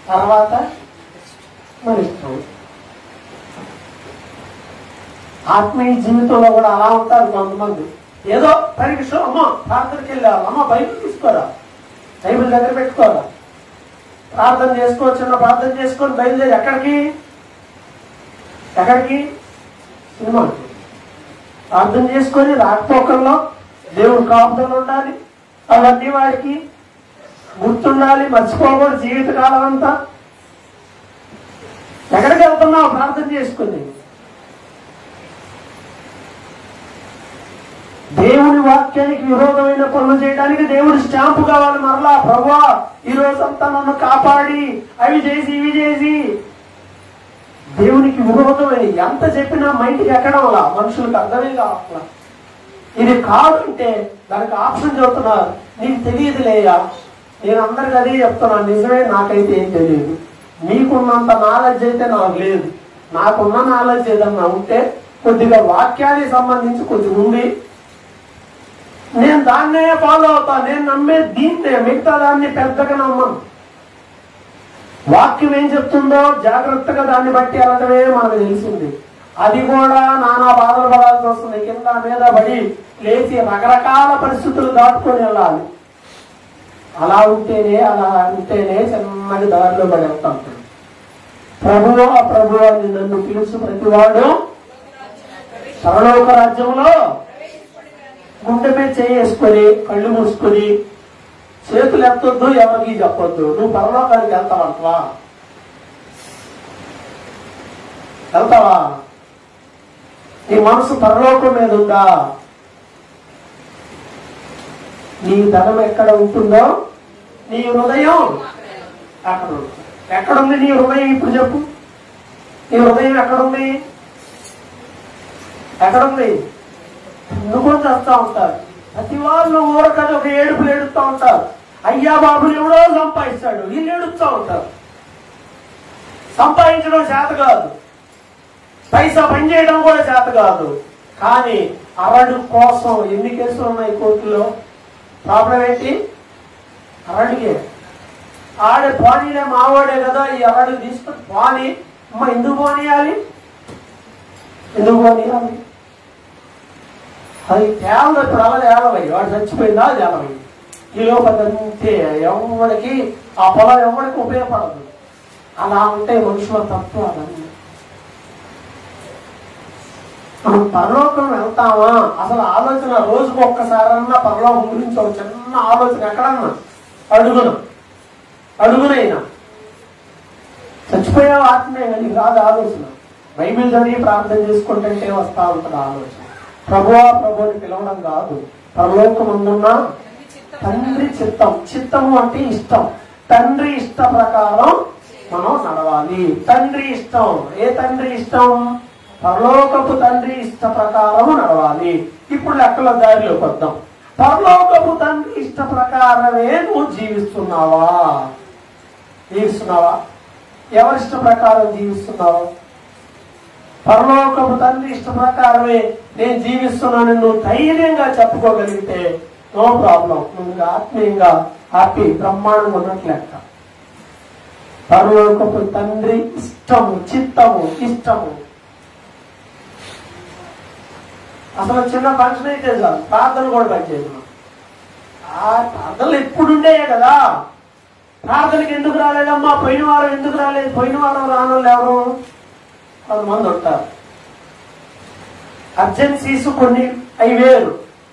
తర్వాత మన ఇష్టం. ఆత్మీయ జీవితంలో కూడా అలా ఉంటారు కొంతమంది. ఏదో పరీక్ష, అమ్మ ప్రార్థనకి వెళ్ళారు, అమ్మ బైబిల్ తీసుకోరా, బైబిల్ దగ్గర పెట్టుకోరా, ప్రార్థన చేసుకో, చిన్న ప్రార్థన చేసుకొని బయలుదేరి ఎక్కడికి సినిమాకి ప్రార్థన చేసుకొని రాకపోకల్లో దేవుడు కాపుదలు ఉండాలి, అవన్నీ వాడికి గుర్తుండాలి, మర్చిపోకూడదు జీవితకాలం అంతా. ఎక్కడికి వెళ్తున్నావు ప్రార్థన చేసుకుని? దేవుని వాక్యానికి విరోధమైన పనులు చేయడానికి దేవుడి స్టాంపు కావాలి మరలా. ప్రభువా ఈ రోజంతా నన్ను కాపాడి, అవి చేసి ఇవి చేసి, దేవునికి విరోధమైన ఎంత చెప్పినా మైండ్కి ఎక్కడం అలా, మనుషులకు అర్థమే కావట్లా. ఇది కాదు అంటే దానికి ఆప్షన్ చెబుతున్నారు, నీకు తెలియదులేయా. నేను అందరికి అదే చెప్తున్నాను, నిజమే, నాకైతే ఏం తెలియదు. మీకున్నంత నాలెడ్జ్ అయితే నాకు లేదు. నాకున్న నాలెడ్జ్ ఏదన్నా ఉంటే కొద్దిగా వాక్యానికి సంబంధించి కొద్దిగా ఉంది, నేను దాన్నే ఫాలో అవుతాను. నేను నమ్మే దీన్నే, మిగతా దాన్ని పెద్దగా నమ్మను. వాక్యం ఏం చెప్తుందో జాగ్రత్తగా దాన్ని బట్టి వెళ్ళటమే మనకు తెలిసింది. అది కూడా నానా బాధలు పడాల్సి వస్తుంది, కింద మీద పడి లేచి రకరకాల పరిస్థితులు దాటుకొని వెళ్ళాలి. అలా ఉంటేనే చిన్నది దారిలో పడి వెళ్తాం. ప్రభువా ప్రభువా నన్ను పిలుచు ప్రతివాడు పరలోక రాజ్యంలో గుండె మీద చేసుకొని కళ్ళు మూసుకొని చేతులు ఎత్తొద్దు, ఎవరికి చెప్పొద్దు. నువ్వు పరలోకానికి వెళ్తావా? నీ మనసు పరలోకం మీద ఉందా? నీ ధనం ఎక్కడ ఉంటుందో నీ హృదయం అక్కడ ఉంటుంది. ఎక్కడుంది నీ హృదయం? ఇప్పుడు చెప్పు, నీ హృదయం ఎక్కడుంది? నువ్వు చేస్తా ఉంటారు ప్రతి వాళ్ళు, ఊరకని ఒక ఏడుపులు ఏడుస్తూ ఉంటారు. అయ్యా బాబులు ఎవడో సంపాదిస్తాడు, వీళ్ళు ఏడుస్తూ ఉంటారు. సంపాదించడం చేత కాదు, పైసా పనిచేయడం కూడా చేత కాదు. కానీ అరడు కోసం ఎన్ని కేసులు ఉన్నాయి కోర్టులో? ప్రాబ్లం ఏంటి? అరడిగే. ఆడే పోనీలే, మావాడే కదా, ఈ అరడు తీసుకొని పోనీ. అమ్మ ఎందుకు పోనీయాలి? అది తేలదు. ఇప్పుడు అలా తేలవయ్యి, వాడు చచ్చిపోయిందా అది తేలవయ్యి. ఈ లోపలంతే ఎవరికి ఆ పొలం ఎవరికి ఉపయోగపడదు. అలా ఉంటే మనుషుల తప్పు. అదన్నీ మనం పరలోకం వెళ్తామా? అసలు ఆలోచన రోజుకు ఒక్కసారన్నా పరలోకం గురించి ఒక చిన్న ఆలోచన ఎక్కడన్నా అడుగునైనా చచ్చిపోయే ఆత్మే కానీ రాదు ఆలోచన. బైబిల్ చదివి ప్రార్థన చేసుకుంటే వస్తా ఉంటుంది ఆలోచన. ప్రభువా ప్రభుని పిలవడం కాదు, పరలోకమందున్న తండ్రి చిత్తము అంటే ఇష్టం. తండ్రి ఇష్ట ప్రకారం మనం నడవాలి. తండ్రి ఇష్టం. ఏ తండ్రి ఇష్టం? పరలోకపు తండ్రి ఇష్ట ప్రకారం నడవాలి. ఇప్పుడు లెక్కల దారిలోకి వద్దాం. పరలోకపు తండ్రి ఇష్ట ప్రకారమే నువ్వు జీవిస్తున్నావా? ఎవరిష్ట ప్రకారం జీవిస్తున్నావా? పరలోకపు తండ్రి ఇష్ట ప్రకారమే నేను జీవిస్తున్నాను నువ్వు ధైర్యంగా చెప్పుకోగలిగితే నో ప్రాబ్లం, నువ్వు ఆత్మీయంగా హ్యాపీ బ్రహ్మాండంగా ఉన్నట్లు లెక్క. పరలోకపు తండ్రి ఇష్టము. అసలు చిన్న ఫంక్షన్ అయితే చాలు, ప్రార్థన కూడా పనిచేయదు. ఆ ప్రార్థనలు ఎప్పుడుండేయే కదా. ప్రార్థనకి ఎందుకు రాలేదమ్మా? పోయిన వారం ఎందుకు రాలేదు? పోయిన వారం రానోళ్ళు ఎవరు? కొంతమంది ఉంటారు. అర్జెన్సీస్ కొన్ని అవి వేరు,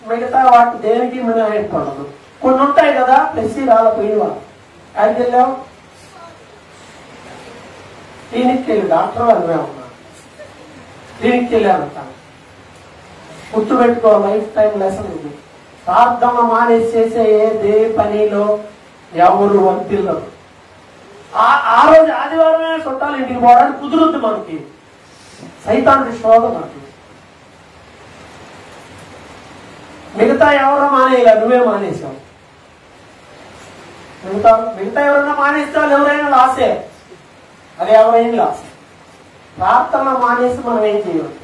మిగతా వాటి దేనికి మినహాయింపడదు. కొన్ని ఉంటాయి కదా, ప్రెస్సీ రాలిపోయిన వారు. ఆయనకి వెళ్ళాం, క్లినిక్కి వెళ్ళి డాక్టర్ వాళ్ళు ఉన్నారు, క్లినిక్కి వెళ్ళామంటాను. గుర్తుపెట్టుకో, లైఫ్ టైం లెసన్ ఇది. ప్రార్థన మానేసి చేసే ఏ పనిలో ఎవరు వర్తిల్లరు. ఆ రోజు ఆదివారమే చుట్టాలు ఇంటికి పోవడానికి కుదురుద్ది మనకి. సైతానికి శోధన. మిగతా ఎవరో మానేయాల, నువ్వే మానేసావు. మిగతా ఎవరన్నా మానేస్తే వాళ్ళు ఎవరైనా లాసే, అది ఎవరైనా లాసే. ప్రార్థన మానేసి మనం ఏం చేయాలి?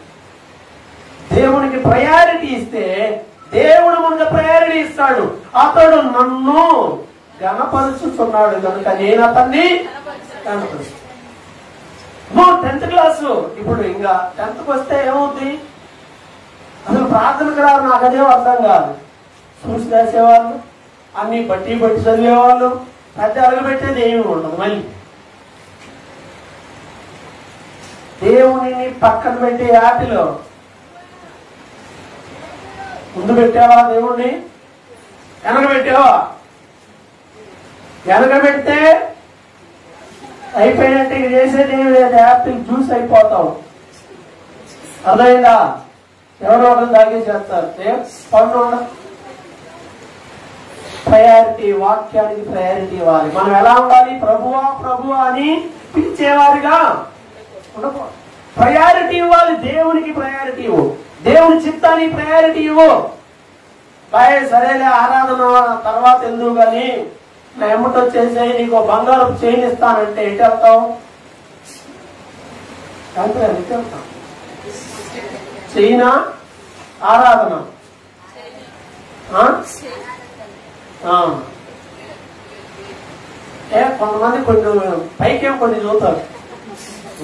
దేవునికి ప్రయారిటీ ఇస్తే దేవుడు మనకు ప్రయారిటీ ఇస్తాడు. అతడు నన్ను గణపరుచుతున్నాడు కనుక నేను అతన్ని గణపరుచు. 10th క్లాసు ఇప్పుడు ఇంకా 10th వస్తే ఏమవుతుంది? అసలు ప్రార్థనకు రారు. నాకు అదే అర్థం కాదు. చూసి రాసేవాళ్ళు, అన్ని బట్టి చదివేవాళ్ళు, పెద్ద అరగబెట్టేది ఏమి ఉండదు. మళ్ళీ దేవుని పక్కన పెట్టే ఆటలో ముందు పెట్టావా? దేవుణ్ణి వెనక పెట్టావా? వెనక పెడితే అయిపోయినట్టు ఇక చేసేది ఏమి లేదు. యాపిల్ జ్యూస్ అయిపోతావు. అర్థమైందా? ఎవరో ఒకరు తాగేసేస్తారు. పండు ఉండదు. ప్రయారిటీ, వాక్యానికి ప్రయారిటీ ఇవ్వాలి. మనం ఎలా ఉండాలి? ప్రభువా ప్రభువా అని పిలిచేవారిగా ఉండకూడదు. ప్రయారిటీ ఇవ్వాలి. దేవునికి ప్రయారిటీ ఇవ్వు. దేవుని చిత్తానికి ప్రయారిటీ ఇవ్వు. సరేలే ఆరాధన తర్వాత ఎందుకు కానీ నా ఎమ్మటి వచ్చేసి నీకు బంగారం చేయనిస్తానంటే ఎటు వెళ్తావు? చైనా ఆరాధన కొంతమంది కొన్ని పైకేం కొన్ని చూస్తారు,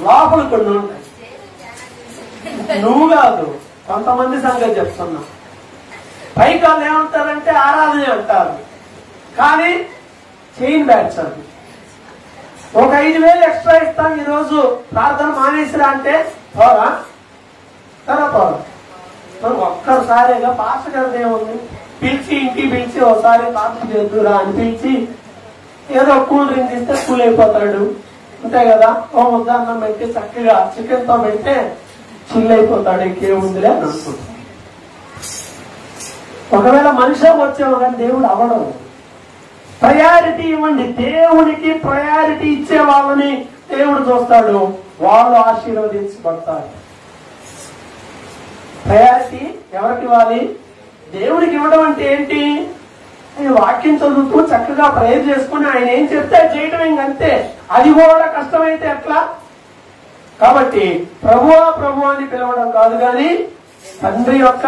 లోపల కొన్ని ఉంటాయి. నువ్వు కాదు, కొంతమంది సంగతి చెప్తున్నా. పైకి వాళ్ళు ఏమంటారంటే ఆరాధన అంటారు, కానీ చైన్ బ్యాచ్ అది. ఒక 5,000 ఎక్స్ట్రా ఇస్తాం ఈరోజు ప్రార్థన మానేసిరా అంటే పోరా పోరా. మనం ఒక్కసారిగా పాస్టర్ గారిది ఏముంది, పిలిచి ఇంటికి పిలిచి ఒకసారి ప్రార్థన చేద్దురా అని పిలిచి ఏదో కూల్ డ్రింక్ ఇస్తే కూల్ అయిపోతాడు. అంతే కదా? ఓ ముద్ద అన్నం పెట్టి చక్కగా చికెన్ తో పెడితే చిల్ అయిపోతాడు. ఇంకేముందిలే అని అనుకుంటాడు. ఒకవేళ మనిషికి వచ్చాము కానీ దేవుడు అవ్వడం. ప్రయారిటీ ఇవ్వండి. దేవునికి ప్రయారిటీ ఇచ్చే వాళ్ళని దేవుడు చూస్తాడు, వాళ్ళు ఆశీర్వదించబడతారు. ప్రయారిటీ ఎవరికి ఇవ్వాలి? దేవుడికి ఇవ్వడం అంటే ఏంటి? వాక్యం చదువుతూ చక్కగా ప్రేయర్ చేసుకుని ఆయన ఏం చెప్తే చేయడం ఇంకంతే. అది కూడా కష్టమైతే ఎట్లా? కాబట్టి ప్రభువా ప్రభు అని పిలవడం కాదు, కానీ తండ్రి యొక్క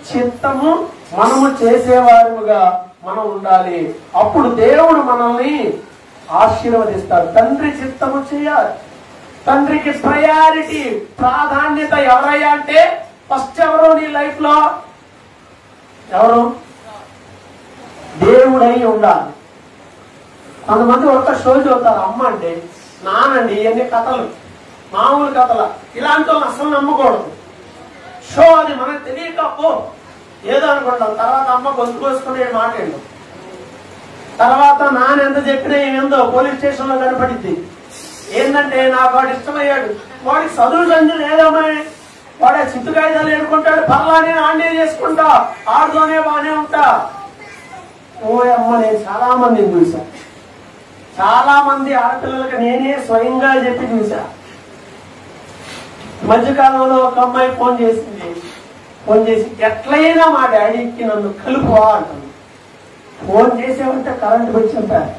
చిత్తము మనము చేసేవారుగా మనం ఉండాలి. అప్పుడు దేవుడు మనల్ని ఆశీర్వదిస్తాడు. తండ్రి చిత్తము చేయాలి. తండ్రికి ప్రయారిటీ, ప్రాధాన్యత ఎవరయ్యా అంటే ఫస్ట్ ఎవరు నీ లైఫ్ లో? ఎవరు? దేవుడై ఉండాలి. కొంతమంది ఒక షో చూస్తారు, అమ్మ అంటే నానండి, ఇవన్నీ కథలు, మామూలు కథల. ఇలాంటి వాళ్ళు అసలు నమ్మకూడదు. షో అది మనకు తెలియకపో ఏదో అనుకుంటాం. తర్వాత అమ్మ గొంతు కోసుకునే మాట ఏంటో, తర్వాత నాన్న ఎంత చెప్పినా ఏమేందో పోలీస్ స్టేషన్ లో కనపడింది. ఏంటంటే నాకు వాడు ఇష్టమయ్యాడు, వాడికి చదువు సంధి లేదమ్మా, వాడు చిత్తు కాగితాలు ఏడుకుంటాడు, పర్లానే ఆండే చేసుకుంటా, ఆడుతోనే బానే ఉంటా. ఓ అమ్మ, నేను చాలా మందిని చూసా. చాలా మంది ఆడపిల్లలకి నేనే స్వయంగా చెప్పి చూసా. మధ్యకాలంలో ఒక అమ్మాయి ఫోన్ చేసి ఎట్లయినా మా డాడీకి నన్ను కలుపువా అంటుంది. ఫోన్ చేసామంటే కరెంట్ వచ్చి చంపారు.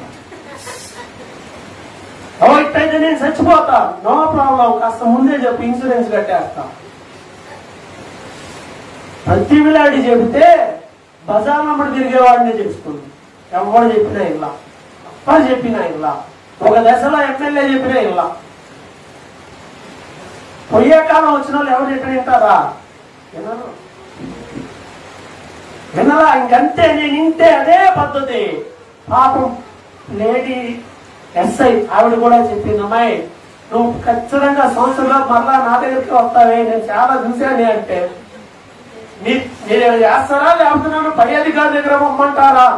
ఇట్లయితే నేను చచ్చిపోతా, నో ప్రాబ్లం, కాస్త ముందే చెప్పి ఇన్సూరెన్స్ కట్టేస్తా. ప్రతి విలాడి చెబితే బజార్ నెంబర్ తిరిగేవాడిని చేసుకుంది. ఎవరు చెప్పినా ఇలా, అప్పలు చెప్పినా ఇలా, ఒక దశలో ఎమ్మెల్యే చెప్పినా ఇలా. పోయే కాలం వచ్చిన వాళ్ళు ఎవరు చెప్పిన వింటారా? వినరా? ఇంకంతే, నేను ఇంతే, అదే పద్ధతి. పాపం లేడీ ఎస్ఐ ఆవిడ కూడా చెప్పింది, అమ్మాయి నువ్వు ఖచ్చితంగా సంవత్సరంలో మరలా నా దగ్గరికి వస్తావే, నేను చాలా చూశాను అంటే మీరు చేస్తారా లేకపోతే నన్ను పై అధికారి దగ్గర పొమ్మంటారా?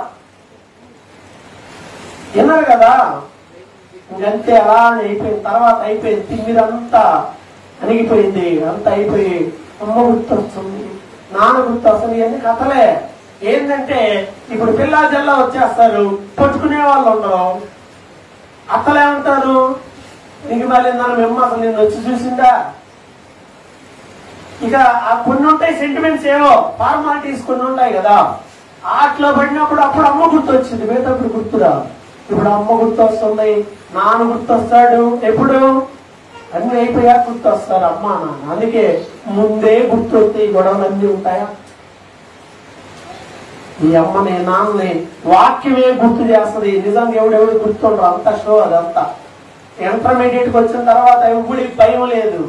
విన్నారు కదా? ఇంకంతే, అలా అయిపోయింది. తర్వాత అయిపోయింది, మీరంతా అణిగిపోయింది. అంత అయిపోయి అమ్మ గుర్తొస్తుంది, నాన్న గుర్తొస్తుంది. ఇవన్నీ కథలే. ఏంటంటే ఇప్పుడు పిల్లా జల్లా వచ్చేస్తారు, పట్టుకునే వాళ్ళు ఉండరు. అత్తలేమంటారు, నీకు మళ్ళీ నన్ను మేము అసలు నేను వచ్చి చూసిందా? ఇక ఆ కొన్ని ఉంటాయి సెంటిమెంట్స్, ఏవో ఫార్మాలిటీస్ కొన్ని ఉంటాయి కదా. ఆటలో పడినప్పుడు అప్పుడు అమ్మ గుర్తొచ్చింది, మిగతాప్పుడు గుర్తురా. ఇప్పుడు అమ్మ గుర్తొస్తుంది, నాన్న గుర్తొస్తాడు. ఎప్పుడు? అన్ని అయిపోయాక గుర్తు వస్తారు అమ్మా నాన్న. అందుకే ముందే గుర్తు వస్తే ఈ గొడవలు అన్నీ ఉంటాయా? ఈ అమ్మని నాన్నని వాక్యమే గుర్తు చేస్తుంది. నిజంగా ఎవడెవడు గుర్తుండ్రు, అంత షో అదంతా. ఇంటర్మీడియట్కి వచ్చిన తర్వాత ఎవడికి భయం లేదు.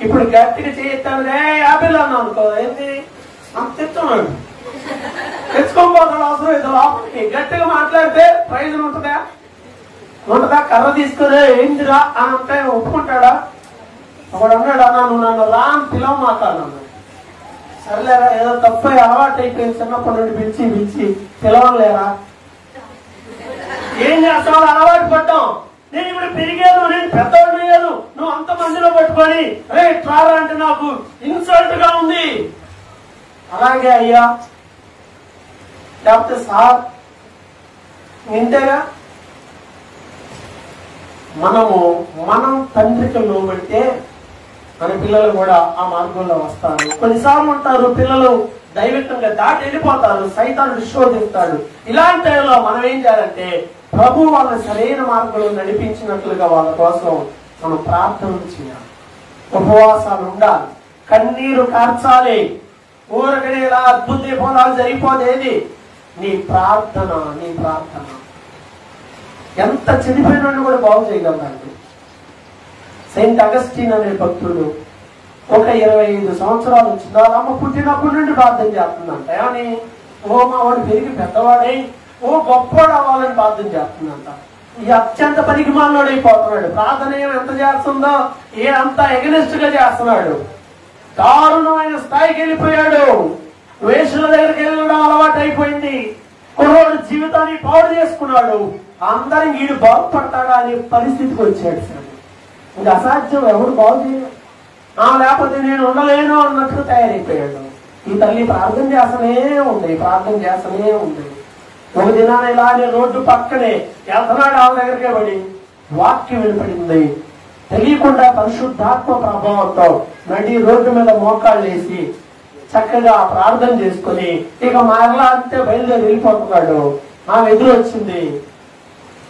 ఇప్పుడు గట్టిగా చేయొస్తాను యాపిల్ అన్నా అనుకో, ఏంటి అంత తెచ్చున్నాడు, తెచ్చుకోకపోతాడు అవసరం అయితే లోపలికి. గట్టిగా మాట్లాడితే ప్రయోజనం ఉంటుందా? ఉంటుందా? కర్ర తీసుకుని ఏంటిరా అని అంటే ఒప్పుకుంటాడా? ఒకడు అన్నాడు, అన్నా నువ్వు నన్ను రా అని పిలవ మాట్లాడినాను. సర్లేరా, ఏదో తప్పు అలవాటు అయిపోయింది, చిన్నప్పటి నుండి పిలిచి పిలవలేరా? ఏం చేస్తావు? అలవాటు పడ్డాం. నేను ఇప్పుడు పెరిగాను, నేను పెద్దవాడిని అయ్యాను, నువ్వు అంత మందిలో పట్టుకొని ట్రారా అంటే నాకు ఇన్సల్ట్ గా ఉంది. అలాగే అయ్యా, లేకపోతే సార్, ఇంతేగా. మనం తండ్రికి లోబడితే మన పిల్లలు కూడా ఆ మార్గంలో వస్తారు. కొన్నిసార్లు ఉంటారు పిల్లలు దైవికంగా దాటి వెళ్ళిపోతారు, సైతానుడు శోధిస్తాడు. ఇలాంటి టైంలో మనం ఏం చేయాలంటే ప్రభు వాళ్ళని సరైన మార్గంలో నడిపించినట్లుగా వాళ్ళ కోసం మనం ప్రార్థనలు చేయాలి, ఉపవాసాలు ఉండాలి, కన్నీరు కార్చాలి. ఊరకనే ఇలా అద్భుత ఫలాలు జరిగిపోదేది నీ ప్రార్థన. ఎంత చెడిపోయిన కూడా బాగు చేయగలరండి. సెయింట్ అగస్టిన్ అనే భక్తుడు ఒక 25 సంవత్సరాలు వచ్చింది. వాళ్ళ అమ్మ పుట్టినప్పటి నుండి ప్రార్థన చేస్తుందంట. ఏమని? ఓ మా వాడు పెరిగి పెద్దవాడై గొప్పవాడు అవ్వాలని ప్రార్థన చేస్తుందంట. ఈ అత్యంత పరిమాణోడైపోతున్నాడు. ప్రార్థన ఎంత చేస్తుందో అంత ఎగనెస్ట్ గా చేస్తున్నాడు. దారుణమైన స్థాయికి వెళ్ళిపోయాడు. వేషుల దగ్గరికి వెళ్ళడం అలవాటు అయిపోయింది. కుర్రోడు జీవితాన్ని పాడు చేసుకున్నాడు. అందరం వీడు బాగుపడతాడా అనే పరిస్థితికి వచ్చాడు. సార్ ఇది అసాధ్యం, ఎవరు బాగు చేయడు. లేకపోతే నేను ఉండలేను అన్నట్లు తయారైపోయాడు. ఈ తల్లి ప్రార్థన చేస్తూనే ఉంది. ఒక దినాన్ని ఇలానే రోడ్డు పక్కనే వెళ్తున్నాడు, ఆమె దగ్గరికే పడి వాక్యం వినపడింది. తెలియకుండా పరిశుద్ధాత్మ ప్రభావంతో నడి రోడ్డు మీద మోకాళ్ళు వేసి చక్కగా ప్రార్థన చేసుకుని ఇక మరలా అంతే బయలుదేరి వెళ్ళిపోతున్నాడు. ఆమె ఎదురు వచ్చింది.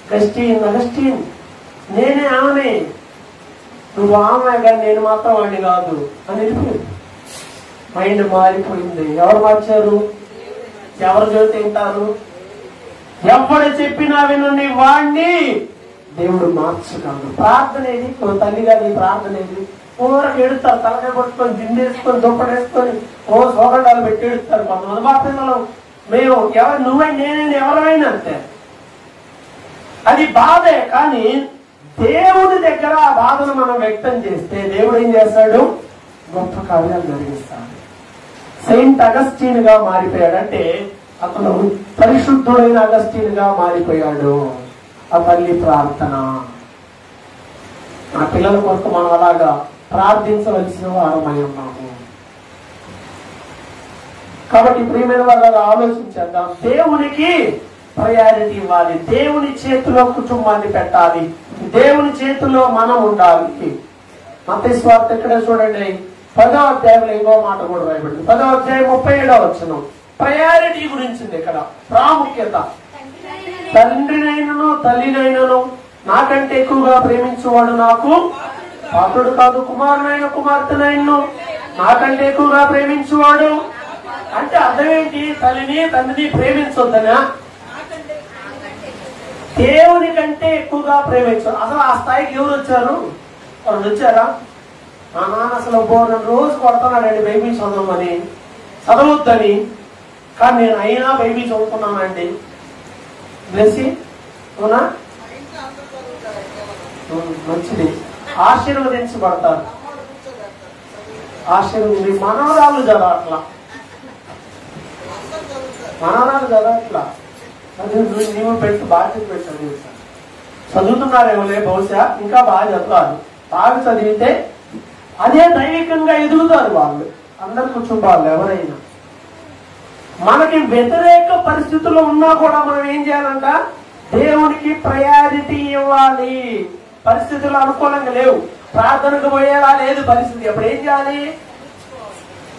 అగస్టిన్ నేనే ఆమె, నువ్వు ఆమె కానీ నేను మాత్రం వాడిని కాదు అని వెళ్ళిపోయింది. మైండ్ మారిపోయింది. ఎవరు మార్చారు? ఎవరు చెబితే వింటారు? ఎవడు చెప్పినా వినండి వాడిని దేవుడు మార్చగలడు. ప్రార్థన ఏది? తల్లి గారి ప్రార్థన ఏది? ఊరకు ఎడుస్తారు, తలకాయ పట్టుకొని దిండేసుకొని దుప్పడేసుకొని సోగడాలు పెట్టి ఎడుస్తారు. కొంతమంది మా పిల్లలు మేము ఎవరు నువ్వై నేనైనా ఎవరైనా అంతే. అది బాధే. కానీ దేవుడి దగ్గర ఆ బాధను మనం వ్యక్తం చేస్తే దేవుడు ఏం చేస్తాడు? గొప్ప కార్యాలు జరిగిస్తాడు. సెయింట్ అగస్టిన్ గా మారిపోయాడు. అంటే అతను పరిశుద్ధుడైన అగస్టిన్ గా మారిపోయాడు. ఆ తల్లి ప్రార్థన. ఆ పిల్లల కొరకు మనం అలాగా ప్రార్థించవలసిన వారమై ఉన్నాము. కాబట్టి ప్రియమైన వాళ్ళ ఆలోచించేద్దాం. దేవునికి ప్రయారిటీ ఇవ్వాలి. దేవుని చేతిలో కుటుంబాన్ని పెట్టాలి. దేవుని చేతిలో మనం ఉండాలి. మత్తయి సువార్త ఇక్కడే చూడండి, 10వ అధ్యాయంలో ఇంకో మాట కూడా రాయబడింది. 10వ అధ్యాయం 37వ వచనం ప్రయారిటీ గురించి ఇక్కడ ప్రాముఖ్యత. తండ్రినైనను తల్లినైనను నాకంటే ఎక్కువగా ప్రేమించేవాడు నాకు పాత్రుడు కాదు. కుమారునైన కుమార్తెనైనను నాకంటే ఎక్కువగా ప్రేమించేవాడు అంటే అర్థం ఏంటి? తల్లిని తండ్రిని ప్రేమించొద్దనా? దేవుని కంటే ఎక్కువగా ప్రేమించారు. అసలు ఆ స్థాయికి ఎవరు వచ్చారు? వాళ్ళు వచ్చారా? మా నాన్న అసలు రోజు కొడుతున్నాడండి బైబిల్ చదవమని, చదవద్దని. కానీ నేను అయినా బైబిల్ చదువుకున్నానండి. బ్లెస్సి అవునా? మంచిది. ఆశీర్వదించబడతారు. ఆశీర్వది మనవరాలు చదవట్లా, మనవరాలు చదవట్లా. అది నీవు పెట్టు, బాధ్యత పెట్టు. చదువుతున్నారేమోలే, బహుశా ఇంకా బాగా చదవాలి. బాగా చదివితే అదే దైవికంగా ఎదుగుతారు వాళ్ళు. అందరు కుటుంబాలు ఎవరైనా. మనకి వ్యతిరేక పరిస్థితుల్లో ఉన్నా కూడా మనం ఏం చేయాలంట? దేవునికి ప్రయారిటీ ఇవ్వాలి. పరిస్థితులు అనుకూలంగా లేవు, ప్రార్థనకు పోయేలా లేదు పరిస్థితి. అప్పుడు ఏం చేయాలి?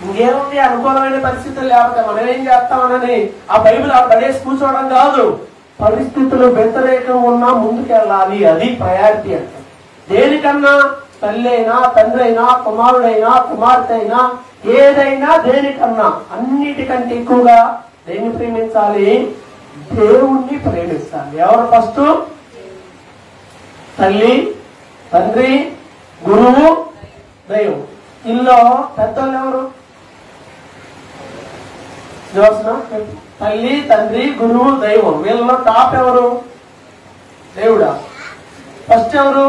ఇంకేముంది? అనుకూలమైన పరిస్థితులు లేకపోతే మనం ఏం చేస్తామనని ఆ బైబిల్ ఆ పడేసి కూర్చోవడం కాదు. పరిస్థితులు వ్యతిరేకం ఉన్నా ముందుకెళ్ళాలి. అది ప్రయారిటీ అంటే. దేనికన్నా తల్లి అయినా, తండ్రి అయినా, కుమారుడైనా, కుమార్తె అయినా, ఏదైనా దేనికన్నా అన్నిటికంటే ఎక్కువగా దేన్ని ప్రేమించాలి? దేవుణ్ణి ప్రేమించాలి. ఎవరు ఫస్ట్? తల్లి, తండ్రి, గురువు, దైవం. ఇల్లు పెద్దోళ్ళు ఎవరు? తల్లి, తండ్రి, గురువు, దైవం. వీళ్ళలో టాప్ ఎవరు? దేవుడా. ఫస్ట్ ఎవరు?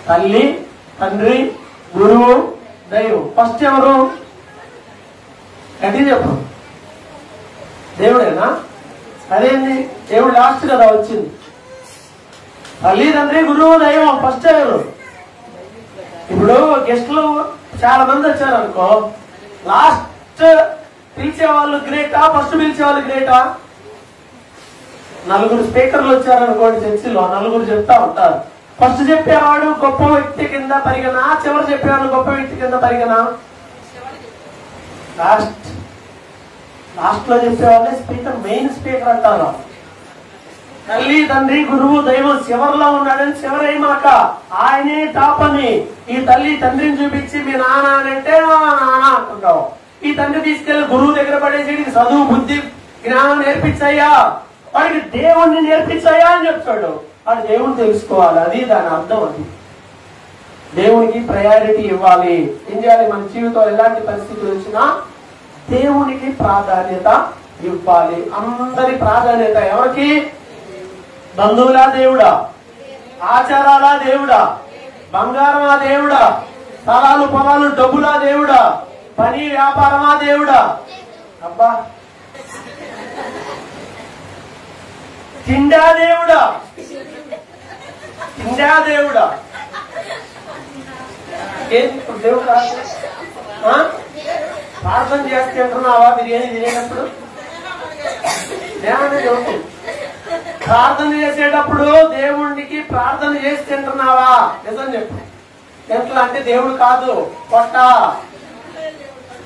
తల్లి, తండ్రి, గురువు, దైవం. ఫస్ట్ ఎవరు? గట్టి చెప్పు. దేవుడేనా? అదేంటి దేవుడు లాస్ట్ కదా వచ్చింది. తల్లి, తండ్రి, గురువు, దైవం ఫస్ట్ ఎవరు? ఇప్పుడు గెస్టులు చాలా మంది వచ్చారు అనుకో, లాస్ట్ పిలిచే వాళ్ళు గ్రేటా, ఫస్ట్ పిలిచే వాళ్ళు గ్రేటా? నలుగురు స్పీకర్లు వచ్చారనుకోండి చర్చిలో, నలుగురు చెప్తా ఉంటారు. ఫస్ట్ చెప్పేవాడు గొప్ప వ్యక్తి కింద పరిగణ, చివరి చెప్పేవాడు గొప్ప వ్యక్తి కింద పరిగణ. లాస్ట్ లో చెప్పేవాళ్ళే స్పీకర్, మెయిన్ స్పీకర్ అంటారు. తల్లి, తండ్రి, గురువు, దైవం చివరిలో ఉన్నాడని చివరి మాట, ఆయనే టాప్ అని. ఈ తల్లి తండ్రిని చూపించి మీ నాన్న అని అంటే నాన్న అంటున్నావు. ఈ తండ్రి తీసుకెళ్లి గురువు దగ్గర పడేసి చదువు, బుద్ధి, జ్ఞానం నేర్పించాయా, వాడికి దేవుణ్ణి నేర్పించాయా అని చెప్తాడు. వాడు దేవుణ్ణి తెలుసుకోవాలి. అది దాని అర్థం. అది దేవునికి ప్రయారిటీ ఇవ్వాలి. ఏం చేయాలి? మన జీవితంలో ఎలాంటి పరిస్థితులు వచ్చినా దేవునికి ప్రాధాన్యత ఇవ్వాలి. అందరి ప్రాధాన్యత ఎవరికి? బంధువులా దేవుడా, ఆచారాలా దేవుడా, బంగారమా దేవుడా, స్థలాలు పొలాలు డబ్బులా దేవుడా, పని వ్యాపారమా దేవుడా? అబ్బా, తిండా దేవుడా, దేవుడా. దేవుడు ప్రార్థన చేస్తే అంటున్నావా? బిర్యానీ తినేటప్పుడు ఏమన్నా చెబుతూ ప్రార్థన చేసేటప్పుడు దేవుడికి ప్రార్థన చేసి తింటున్నావా? నిజం చెప్పు. ఎట్లా అంటే దేవుడు కాదు,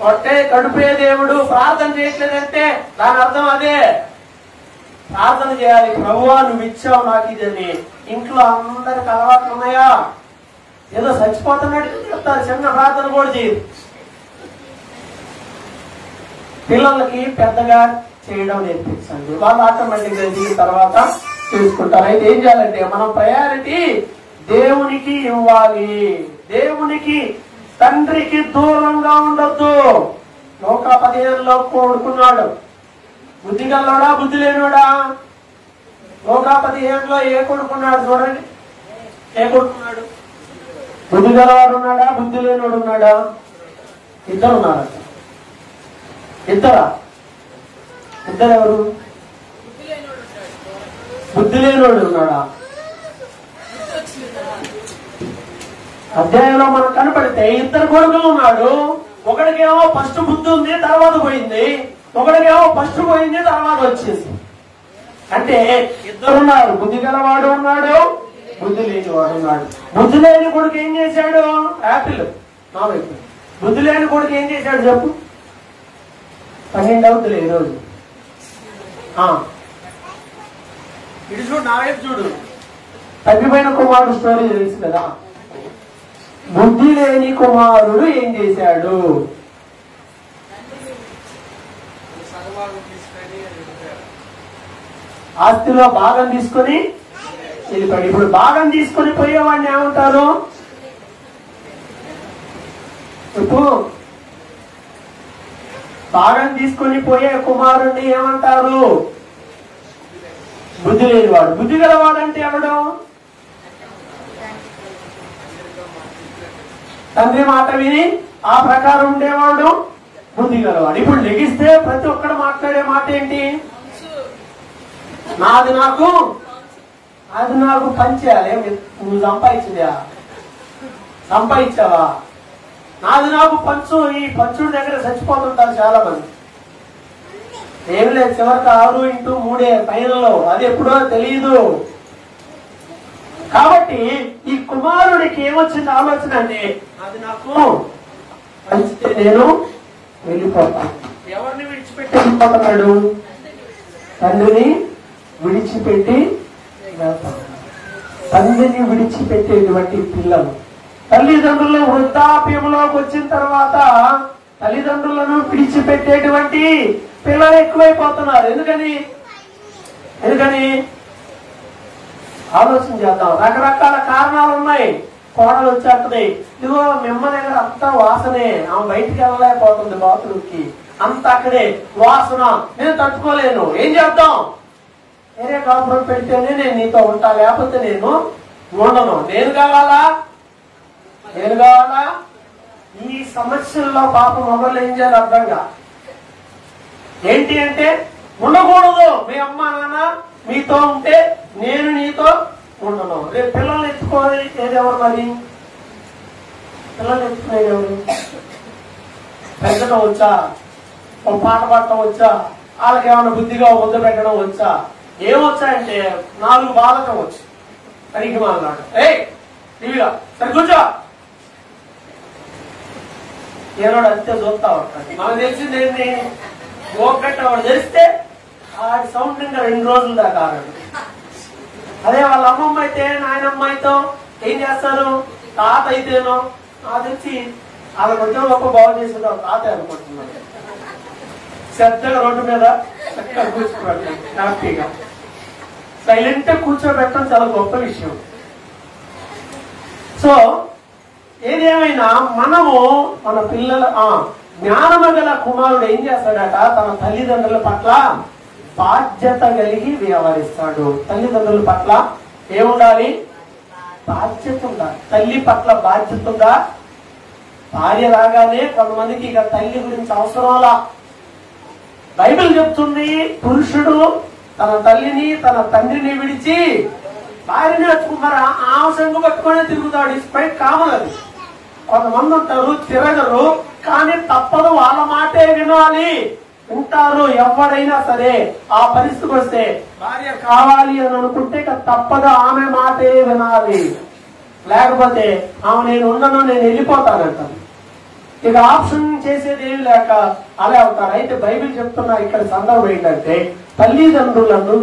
పొట్టే కడుపే దేవుడు. ప్రార్థన చేయట్లేదంటే దాని అర్థం అదే. ప్రార్థన చేయాలి. ప్రభువా నువ్వు ఇచ్చావు నాకు ఇదని. ఇంట్లో అందరికి అలవాట్లు ఉన్నాయా? ఏదో చచ్చిపోతున్నట్టు చెప్తారు, చిన్న ప్రార్థన కూడా చేయరు. పిల్లలకి పెద్దగా చేయడం నేర్పించండి, వాళ్ళు ఆటోమేటిక్ గా దిగిన తర్వాత చూసుకుంటారు. అయితే ఏం చేయాలంటే మనం ప్రయారిటీ దేవునికి ఇవ్వాలి. దేవునికి, తండ్రికి దూరంగా ఉండొద్దు. లోక 15లో కొడుకున్నాడు. బుద్ధి గల్లోడా, బుద్ధి లేనోడా? లోక 15లో ఏ కొడుకున్నాడు చూడండి. ఏ కొడుకున్నాడు? బుద్ధి గలవాడు ఉన్నాడా, బుద్ధి లేనోడు ఉన్నాడా? ఇద్దరు ఉన్నారట. ఇద్దరా? ఇద్దరెవరు? బుద్ధి లేనోడు ఉన్నాడా? అధ్యాయంలో మనకు కనపడితే ఇద్దరు కొడుకులు ఉన్నాడు. ఒకడికేమో ఫస్ట్ బుద్ధి ఉంది, తర్వాత పోయింది. ఒకడికేమో ఫస్ట్ పోయింది, తర్వాత వచ్చేసి. అంటే ఇద్దరున్నారు. బుద్ధి గలవాడు ఉన్నాడు, బుద్ధి లేని వాడు ఉన్నాడు. బుద్ధి లేని కొడుకు ఏం చేశాడు? యాపిల్ నా వైపు. బుద్ధి లేని కొడుకు ఏం చేశాడు చెప్పు? 12 అవుతుంది ఈరోజు. ఇటు చూడు, నా వైపు చూడు. తగ్గిపోయిన కుమారుడు స్టోరీ తెలుసు కదా. బుద్ధి లేని కుమారుడు ఏం చేశాడు? ఆస్తిలో భాగం తీసుకొని వెళ్ళిపోయాడు. ఇప్పుడు భాగం తీసుకొని పోయేవాడిని ఏమంటారు? ఇప్పుడు భాగం తీసుకొని పోయే కుమారుణ్ణి ఏమంటారు? బుద్ధి లేనివాడు. బుద్ధి గలవాడంటే ఎవడు? తండ్రి మాట విని ఆ ప్రకారం ఉండేవాడు బుద్ధి గలవాడు. ఇప్పుడు లెగిస్తే ప్రతి ఒక్కడు మాట్లాడే మాట ఏంటి? నాది నాకు పంచేయాలి. నువ్వు సంపాదించావా? నాది నాకు పంచు. ఈ పంచుడి దగ్గర చచ్చిపోతుంటారు చాలా మంది. ఏమి లేదు, చివరికి 6x3 ఫైనల్లో. అది ఎప్పుడో తెలియదు. కాబట్టి ఈ కుమారుడికి ఏమొచ్చింది ఆలోచన అంటే, అది నాకు పంచితే నేను వెళ్ళిపోతాను. ఎవరిని విడిచిపెట్టి వెళ్ళిపోతున్నాడు? తండ్రిని విడిచిపెట్టి వెళ్తాడు. తండ్రిని విడిచిపెట్టేటువంటి పిల్లలు. తల్లిదండ్రులు వృద్ధాప్యంలోకి వచ్చిన తర్వాత తల్లిదండ్రులను విడిచిపెట్టేటువంటి పిల్లలు ఎక్కువైపోతున్నారు. ఎందుకని ఆలోచన చేద్దాం. రకరకాల కారణాలు ఉన్నాయి. కోడలు వచ్చేస్తుంది, ఇదిగో మిమ్మ దగ్గర అంతా వాసనే, ఆమె బయటికి వెళ్ళలేకపోతుంది బాత్రూమ్కి, అంత అక్కడే వాసన, నేను తట్టుకోలేను, ఏం చేద్దాం? వేరే కాపురం పెడితేనే నేను నీతో ఉంటా, లేకపోతే నేను ఉండను. నేను కావాలా? ఈ సమస్యల్లో పాపం మొదలు ఏం చేయాలి అర్థంగా ఏంటి అంటే, ఉండకూడదు. మీ అమ్మ నాన్న మీతో ఉంటే నేను నీతో ఉండను. రేపు పిల్లల్ని ఎత్తుకోవాలి ఏదెవరు? మరి పిల్లల్ని ఎత్తుకునేది ఎవరు? పెంచడం వచ్చా? ఒక పాట పాడటం వచ్చా? వాళ్ళకి ఏమైనా బుద్ధిగా ముద్ద పెట్టడం వచ్చా? ఏమొచ్చాయంటే 4 బాధకం వచ్చు. పనికి మాట్లాడు, టీవీగా సరే కూర్చో, ఏనాడు అంతే చూస్తా ఉంటాడు. మనకు తెలిసింది ఏంటి? గోపెట్టవాడు తెలిస్తే ఆడి సౌండ్ ఇంకా 2 రోజుల దాకా ఆడాడు. అదే వాళ్ళ అమ్మమ్మ అయితే నాయనమ్మ అయితే ఏం చేస్తారు? తాత అయితేనో నాకు తెలిసి వాళ్ళ కొంచెం గొప్ప బాగు చేసిందో తాత అనుకుంటున్నాడు. శ్రద్ధగా రోడ్డు మీద చక్కగా కూర్చోబెట్టాడు, హ్యాపీగా సైలెంట్ గా కూర్చోబెట్టడం చాలా గొప్ప విషయం. సో ఏదేమైనా మనము మన పిల్లల జ్ఞానము గల కుమారుడు ఏం చేస్తాడట? తన తల్లిదండ్రుల పట్ల బాధ్యత కలిగి వ్యవహరిస్తాడు. తల్లిదండ్రుల పట్ల ఏముండాలి? బాధ్యత ఉండాలి. తల్లి పట్ల బాధ్యత ఉందా? భార్య రాగానే కొంతమందికి ఇక తల్లి గురించి అవసరంలా. బైబిల్ చెప్తుంది, పురుషుడు తన తల్లిని తన తండ్రిని విడిచి భార్యని వచ్చుకున్నారు. ఆమె సంగు పట్టుకునే తిరుగుతాడు. It's quite common. అది కొంతమంది ఉంటారు, తిరగరు, కానీ తప్పదు, వాళ్ళ మాటే వినాలి, ఉంటారు. ఎవరైనా సరే ఆ పరిస్థితికి వస్తే భార్య కావాలి అని అనుకుంటే ఇక తప్పదు, ఆమె మాటే వినాలి. లేకపోతే ఆమె నేను ఉండను, నేను వెళ్ళిపోతానంటాను. ఇక ఆప్షన్ చేసేది ఏమి లేక అలా అవుతారు. అయితే బైబిల్ చెప్తున్నా ఇక్కడ సందర్భం ఏంటంటే, తల్లిదండ్రులను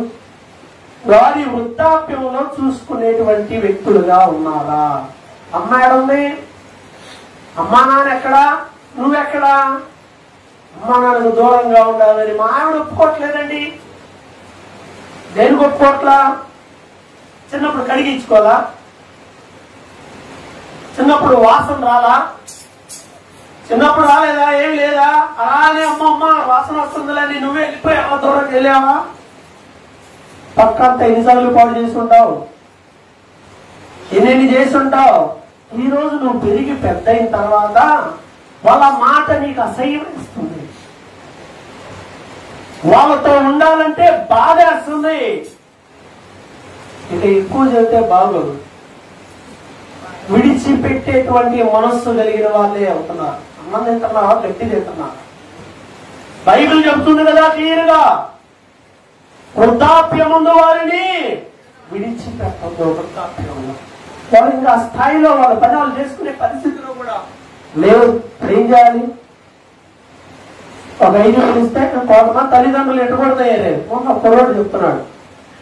వారి వృద్ధాప్యంలో చూసుకునేటువంటి వ్యక్తులుగా ఉన్నారా? అమ్మ ఎక్కడుంది? అమ్మా నాన్న ఎక్కడా? నువ్వెక్కడా? అమ్మా నాన్నకు దూరంగా ఉండాలని మా ఆవిడ ఒప్పుకోవట్లేదండి. దేనికి ఒప్పుకోవట్లా? చిన్నప్పుడు కడిగించుకోవాలా? చిన్నప్పుడు వాసన రాలా? చిన్నప్పుడు రాలేదా? ఏం లేదా? అలానే అమ్మమ్మ వాసన వస్తుందిలేని నువ్వే వెళ్ళిపోయావా? దూరంకి వెళ్ళావా? పక్కంతా ఎన్నిసార్లు పాడు చేసి ఉంటావు, ఎన్ని చేసి ఉంటావు. ఈ రోజు నువ్వు పెరిగి పెద్ద అయిన తర్వాత వాళ్ళ మాట నీకు అసహ్యం ఇస్తుంది. వాళ్ళతో ఉండాలంటే బాధ వేస్తుంది. ఇక ఎక్కువ చెబితే బాగోదు. విడిచిపెట్టేటువంటి మనస్సు కలిగిన వాళ్ళే అవుతున్నారు. అన్నం తింటున్నావా? గట్టి తింటున్నారు. బైబిల్ చెప్తుంది కదా క్లియర్గా, వృద్ధాప్యముందు వారిని విడిచిపెట్టద్దు. వృద్ధాప్యంలో వాళ్ళు ఇంకా ఆ స్థాయిలో వాళ్ళ పని వాళ్ళు చేసుకునే పరిస్థితిలో కూడా లేవు. ఏం చేయాలి? ఒక 5 వేలు ఇస్తే కొంతమంది తల్లిదండ్రులు ఎట్టుకూడదయ్యారు. ఒక కుర్రోడు చెప్తున్నాడు,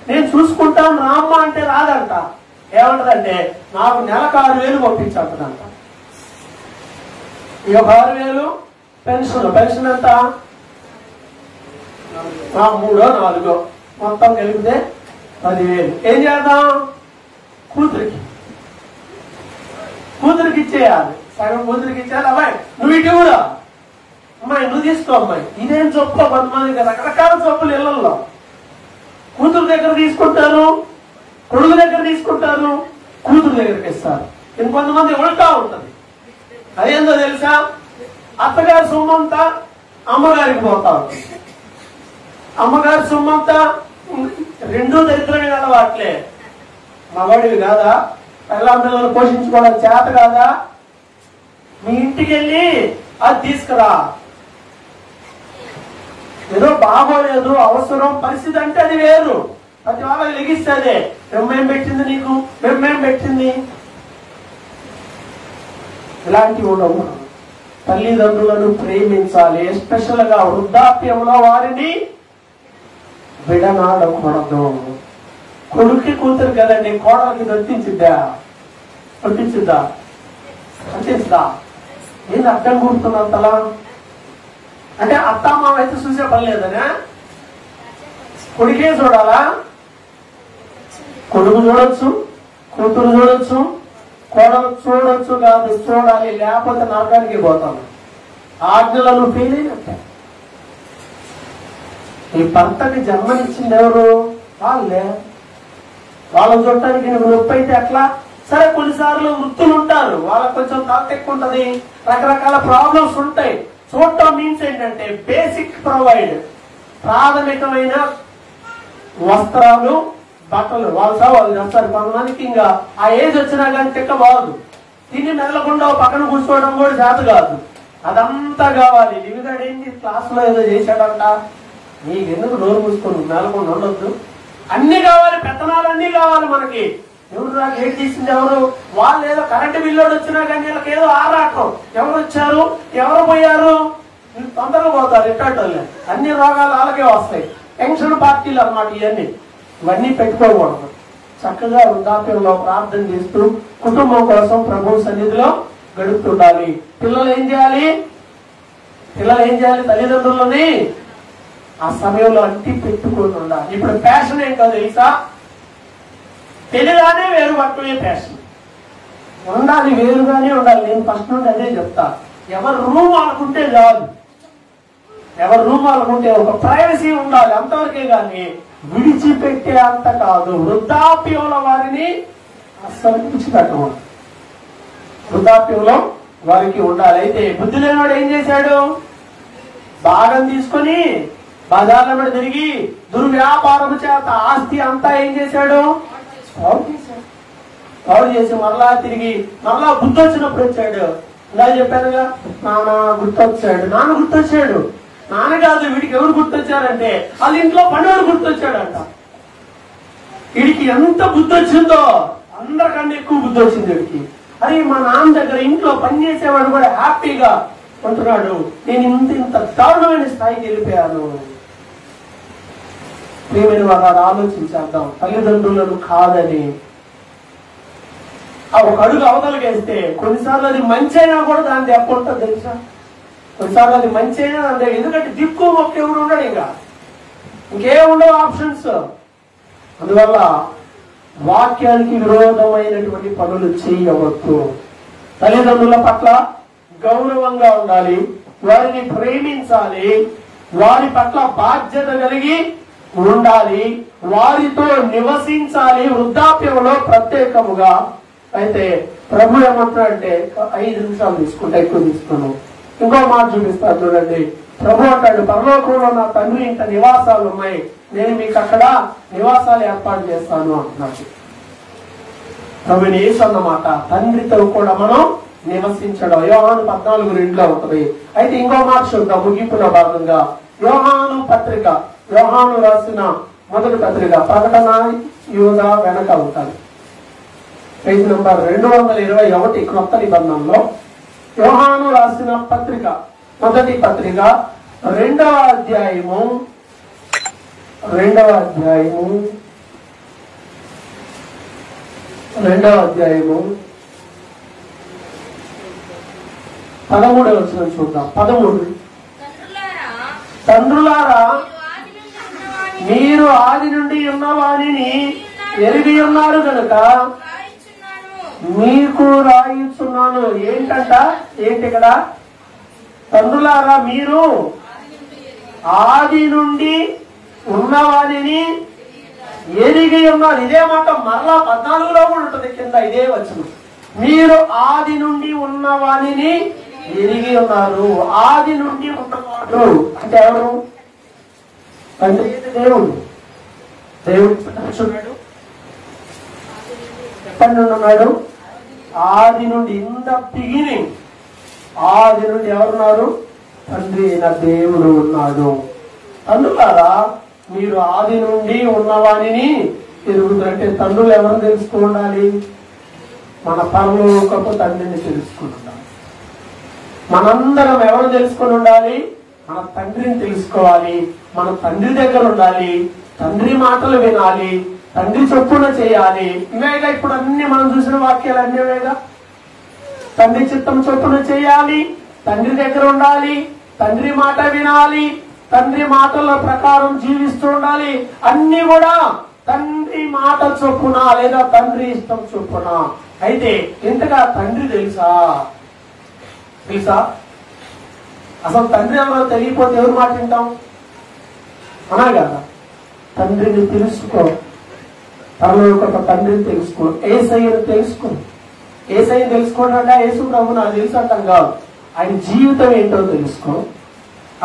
నేను చూసుకుంటాను రామ్మ అంటే రాదంట. ఏమంటదంటే నాకు నెలకు 6,000 పంపించంటుందంట. ఇక 6,000 పెన్షన్ ఎంత? 3 4 మొత్తం కలిపితే 10,000. ఏం చేద్దాం? కూతురికి ఇచ్చేయాలి. సగం కూతురికి ఇచ్చేయాలి. అమ్మాయి నువ్వు ఇటు కూడా, అమ్మాయి నువ్వు తీసుకో, అమ్మాయి ఇదేం చొప్పు. కొంతమంది రకరకాల చొప్పులు ఇళ్లలో కూతురు దగ్గర తీసుకుంటారు, కొడుకు దగ్గర తీసుకుంటారు, కూతురు దగ్గరికి ఇస్తారు. ఇంకొంతమంది ఉల్టా ఉంటుంది. అదేందో తెలుసా? అత్తగారి సొమ్మంతా అమ్మగారికి పోతా ఉంటుంది. అమ్మగారి సొమ్మంతా 2 దరిద్రమే అలవాట్లే. మగవాడివి కాదా? పిల్లలను పోషించుకోవడం చేత కాదా? మీ ఇంటికి వెళ్ళి అది తీసుకురా. ఏదో బాగోలేదు, అవసరం, పరిస్థితి అంటే అది వేరు. ప్రతి వాళ్ళకి లెగిస్తుంది. మేమేం పెట్టింది నీకు, మేమేం పెట్టింది. ఇలాంటివి ఉండవు. తల్లిదండ్రులను ప్రేమించాలి. ఎస్పెషల్ గా వృద్ధాప్యంలో వారిని విడనాడకూడదు. కొడుకు కొడుక్కి కూతురు కదండి, కోడలకి వర్తించిద్దా? వర్తించుద్దా? వర్తించుదా? ఏంది అర్థం కూడుతున్నంతలా? అంటే అత్తమామ అయితే చూసే పని లేదనే? కొడుకే చూడాలా? కొడుకు చూడొచ్చు, కూతురు చూడొచ్చు, కోడలు చూడొచ్చు కాదు, చూడాలి, లేకపోతే నరకానికి పోతాను. ఆజ్ఞలను ఫెయిల్ అయినట్టే. ఈ భర్తకి జన్మనిచ్చింది ఎవరు? వాళ్ళే. వాళ్ళని చూడటానికి నువ్వు నొప్పి అయితే ఎట్లా? సరే, కొన్నిసార్లు వృత్తులు ఉంటారు, వాళ్ళకి కొంచెం తాత ఎక్కువ ఉంటది, రకరకాల ప్రాబ్లమ్స్ ఉంటాయి. చూడటం మీన్స్ ఏంటంటే బేసిక్ ప్రొవైడ్, ప్రాథమికమైన వస్త్రాలు, బట్టలు వాళ్ళు చేస్తారు. కొంతమందికి ఇంకా ఆ ఏజ్ వచ్చినా కానీ తిక్క బాగు, తిని మెదలకుండా పక్కన కూర్చోవడం కూడా చేత కాదు, అదంతా కావాలి. లివిగాడు ఏంటి క్లాసులో ఏదో చేశాడంట, నీకెందుకు నోరు మూసుకొని మెదలకుండా ఉండొద్దు, అన్ని కావాలి, పెత్తనాలన్నీ కావాలి మనకి. ఎవరు నాకు ఏం చేసింది? ఎవరు? వాళ్ళు ఏదో కరెంటు బిల్లోడు వచ్చినా కానీ వీళ్ళకి ఏదో ఆరాటం, ఎవరు వచ్చారు, ఎవరు పోయారు, తొందరగా పోతారు. ఇట్టాటోళ్ళే అన్ని రోగాలు వాళ్ళకే వస్తాయి. టెన్షన్ పార్టీలు అన్నమాట ఇవన్నీ. ఇవన్నీ పెట్టుకోకూడదు. చక్కగా వృద్ధాప్యంలో ప్రార్థన చేస్తూ కుటుంబం కోసం ప్రభు సన్నిధిలో గడుపుతుండాలి. పిల్లలు ఏం చేయాలి? తల్లిదండ్రులని ఆ సమయంలో అంటి పెట్టుకుని ఉండాలి. ఇప్పుడు ప్యాషన్ ఏంటో తెలుసా? తెలియగానే వేరు పట్టుకునే ప్యాషన్ ఉండాలి, వేరుగానే ఉండాలి. నేను ఫస్ట్ నుండి అదే చెప్తా. ఎవరు రూమ్ అనుకుంటే కాదు, ఎవరు రూమ్ అనుకుంటే ఒక ప్రైవసీ ఉండాలి, అంతవరకే కానీ విడిచిపెట్టే అంత కాదు. వృద్ధాప్యంలో వారిని అస్సలు విడిచిపెట్టకూడదు. వృద్ధాప్యంలో వారికి ఉండాలి. అయితే బుద్ధి లేనివాడు ఏం చేశాడు? భాగం తీసుకొని బజార్ల మీద తిరిగి దుర్వ్యాపారం చేత ఆస్తి అంతా ఏం చేశాడు? పాడు చేసి మరలా తిరిగి మరలా బుద్ధి వచ్చినప్పుడు వచ్చాడు. ఇలా చెప్పానుగా, నాన్న గుర్తొచ్చాడు. నాన్న కాదు, వీడికి ఎవరు గుర్తొచ్చారంటే వాళ్ళ ఇంట్లో పనివాడు గుర్తొచ్చాడంట. వీడికి ఎంత బుద్ధి వచ్చిందో, అందరికన్నా ఎక్కువ బుద్ధి వచ్చింది వీడికి. అరే, మా నాన్న దగ్గర ఇంట్లో పనిచేసేవాడు కూడా హ్యాపీగా ఉంటున్నాడు, నేను ఇంత దారుణమైన స్థాయికి వెళ్ళిపోయాను. ప్రియమైన వారు ఆలోచించేద్దాం. తల్లిదండ్రులను కాదని ఆ ఒక అడుగు అవతలకేస్తే కొన్నిసార్లు అది మంచి అయినా కూడా దాని దెబ్బ ఉంటుంది తెలుసా? కొన్నిసార్లు అది మంచి అయినా దాని, ఎందుకంటే దిక్కు మొక్క ఎవడు ఉండడు, ఇంకేముండవు ఆప్షన్స్. అందువల్ల వాక్యానికి విరోధమైనటువంటి పనులు చేయవద్దు. తల్లిదండ్రుల పట్ల గౌరవంగా ఉండాలి, వారిని ప్రేమించాలి, వారి పట్ల బాధ్యత కలిగి ఉండాలి, వారితో నివసించాలి వృద్ధాప్యంలో ప్రత్యేకముగా. అయితే ప్రభు ఏమంటాడంటే 5 నిమిషాలు తీసుకుంటా, ఎక్కువ తీసుకున్నాను. ఇంకో మాట చూపిస్తాను చూడండి. ప్రభు అంటాడు, పరలోకంలో నా తండ్రి ఇంత నివాసాలు ఉన్నాయి, నేను మీకు అక్కడ నివాసాలు ఏర్పాటు చేస్తాను అంటున్నాడు. ప్రభుని యేసు అన్నమాట తండ్రితో కూడా మనం నివసించడం. యోహాను 14:2 ఉంటుంది. అయితే ఇంకో మాట చూద్దాం ముగింపులో భాగంగా. యోహాను రాసిన మొదటి పత్రిక, ప్రకటన యూదా వెనక ఉంటాయి, పేజ్ నంబర్ 221 క్రొత్త నిబంధనలో. యోహాను రాసిన పత్రిక, మొదటి పత్రిక, 2వ అధ్యాయము 13వ వచనం చూద్దాం. 13. తండ్రులారా, మీరు ఆది నుండి ఉన్నవానిని ఎరిగి ఉన్నారు కనుక మీకు రాయిస్తున్నాను. ఏంటంట? ఏంటి ఇక్కడ? తండ్రులారా, మీరు ఆది నుండి ఉన్నవానిని ఎరిగి ఉన్నారు. ఇదే మాట మరలా 14లో కూడా ఉంటుంది కింద, ఇదే వచనం. మీరు ఆది నుండి ఉన్నవానిని ఎరిగి ఉన్నారు. ఆది నుండి ఉన్నవాడు అంటే ఎవరు? తండ్రి దేవుడు. దేవుడు చెప్పండి ఉన్నాడు. ఆది నుండి, ఇన్ ద బిగినింగ్, ఆది నుండి ఎవరున్నారు? తండ్రి అయిన దేవుడు ఉన్నాడు. తండ్రులారా, మీరు ఆది నుండి ఉన్నవానిని ఎరుగుతారంటే తండ్రులు ఎవరు తెలుసుకుండాలి? మన పరలోకపు తండ్రిని తెలుసుకుంటాం. మనందరం ఎవరు తెలుసుకొని ఉండాలి? మన తండ్రిని తెలుసుకోవాలి, మన తండ్రి దగ్గర ఉండాలి, తండ్రి మాటలు వినాలి, తండ్రి చొప్పున చేయాలి. ఇవేగా ఇప్పుడు అన్ని మనం చూసిన వాక్యాలు అన్నివేగా. తండ్రి చిత్తం చొప్పున చేయాలి, తండ్రి దగ్గర ఉండాలి, తండ్రి మాట వినాలి, తండ్రి మాటల ప్రకారం జీవిస్తూ ఉండాలి. అన్ని కూడా తండ్రి మాట చొప్పున లేదా తండ్రి ఇష్టం చొప్పున. అయితే ఇంతగా తండ్రి తెలుసా? అసలు తండ్రి ఎవరో తెలియకపోతే ఎవరు మాట వింటాం? అనా కదా. తండ్రిని తెలుసుకో, పరలోక తండ్రిని తెలుసుకో, యేసయ్యను తెలుసుకో. యేసయ్యను తెలుసుకోవడం యేసు ప్రభు నాకు తెలుసు అంటాం కాదు. ఆయన జీవితం ఏంటో తెలుసుకో,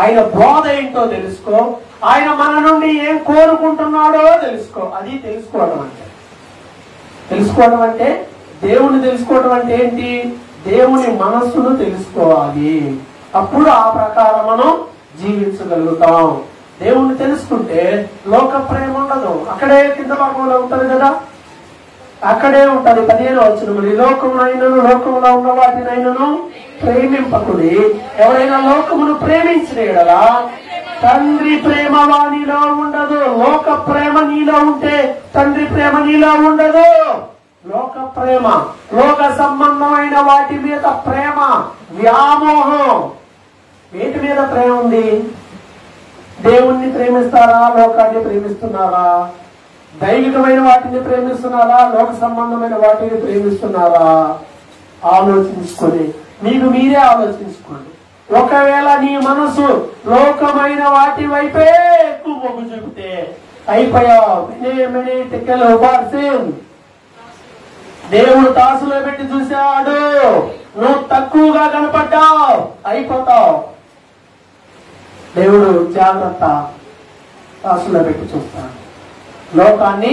ఆయన బోధ ఏంటో తెలుసుకో, ఆయన మన నుండి ఏం కోరుకుంటున్నాడో తెలుసుకో. అది తెలుసుకోవడం అంటే. తెలుసుకోవడం అంటే దేవుణ్ణి తెలుసుకోవడం అంటే ఏంటి? దేవుని మనస్సును తెలుసుకోవాలి. అప్పుడు ఆ ప్రకారం మనం జీవించగలుగుతాం. దేవుణ్ణి తెలుసుకుంటే లోక ప్రేమ ఉండదు. అక్కడే కింద భాగంలో ఉంటది కదా, అక్కడే ఉంటది 15వ వచనం. లోకమునైనను లోకములో ఉన్న వాటినైనను ప్రేమింపకుడి. ఎవరైనా లోకమును ప్రేమించిన యెడల తండ్రి ప్రేమ వానిలో ఉండదు. లోక ప్రేమ నీలో ఉంటే తండ్రి ప్రేమ నీలో ఉండదు. లోక ప్రేమ, లోక సంబంధమైన వాటి మీద ప్రేమ, వ్యామోహం. వేటి మీద ప్రేమ ఉంది? దేవుణ్ణి ప్రేమిస్తారా? లోకాన్ని ప్రేమిస్తున్నారా? దైవికమైన వాటిని ప్రేమిస్తున్నారా? లోక సంబంధమైన వాటిని ప్రేమిస్తున్నారా? ఆలోచించుకొని మీకు మీరే ఆలోచించుకోండి. ఒకవేళ నీ మనసు లోకమైన వాటి వైపే ఎక్కువ మొగ్గు చూపితే అయిపోయావు. దేవుడు తాసులో పెట్టి చూశాడు, నువ్వు తక్కువగా కనపడ్డావు, అయిపోతావు. దేవుడు జాగ్రత్త, తాసులో పెట్టి చూస్తాడు. లోకాన్ని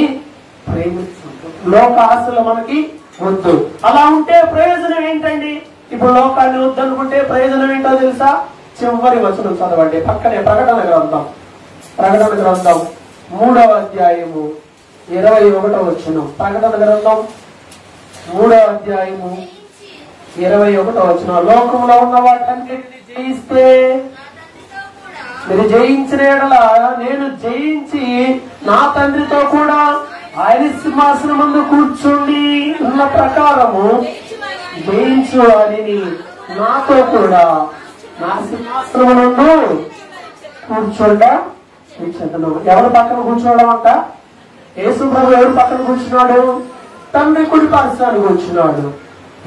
ప్రేమించుకుంటూ లోక ఆశలు మనకి వద్దు. అలా ఉంటే ప్రయోజనం ఏంటండి? ఇప్పుడు లోకాన్ని వద్దనుకుంటే ప్రయోజనం ఏంటో తెలుసా? చివరి వచనం చదవండి. పక్కనే ప్రకటన గ్రంథం 3వ అధ్యాయము 21వ వచనం. ప్రకటన గ్రంథం 3వ అధ్యాయము 21వ వచనం. లోకంలో ఉన్న వాటన్నిటిని జయిస్తే, మీరు జయించిన యెడల నేను జయించి నా తండ్రితో కూడా ఆయన సింహాసనం ముందు కూర్చుండి ఉన్న ప్రకారము జయించు వారిని నాతో కూడా నా సింహాసనం నుండి కూర్చోండి. ఎవరి పక్కన కూర్చోవడం అంట? యేసు ప్రభు ఎవరి పక్కన కూర్చున్నాడు? తండ్రి కుడి పార్శ్వాన కూర్చున్నాడు.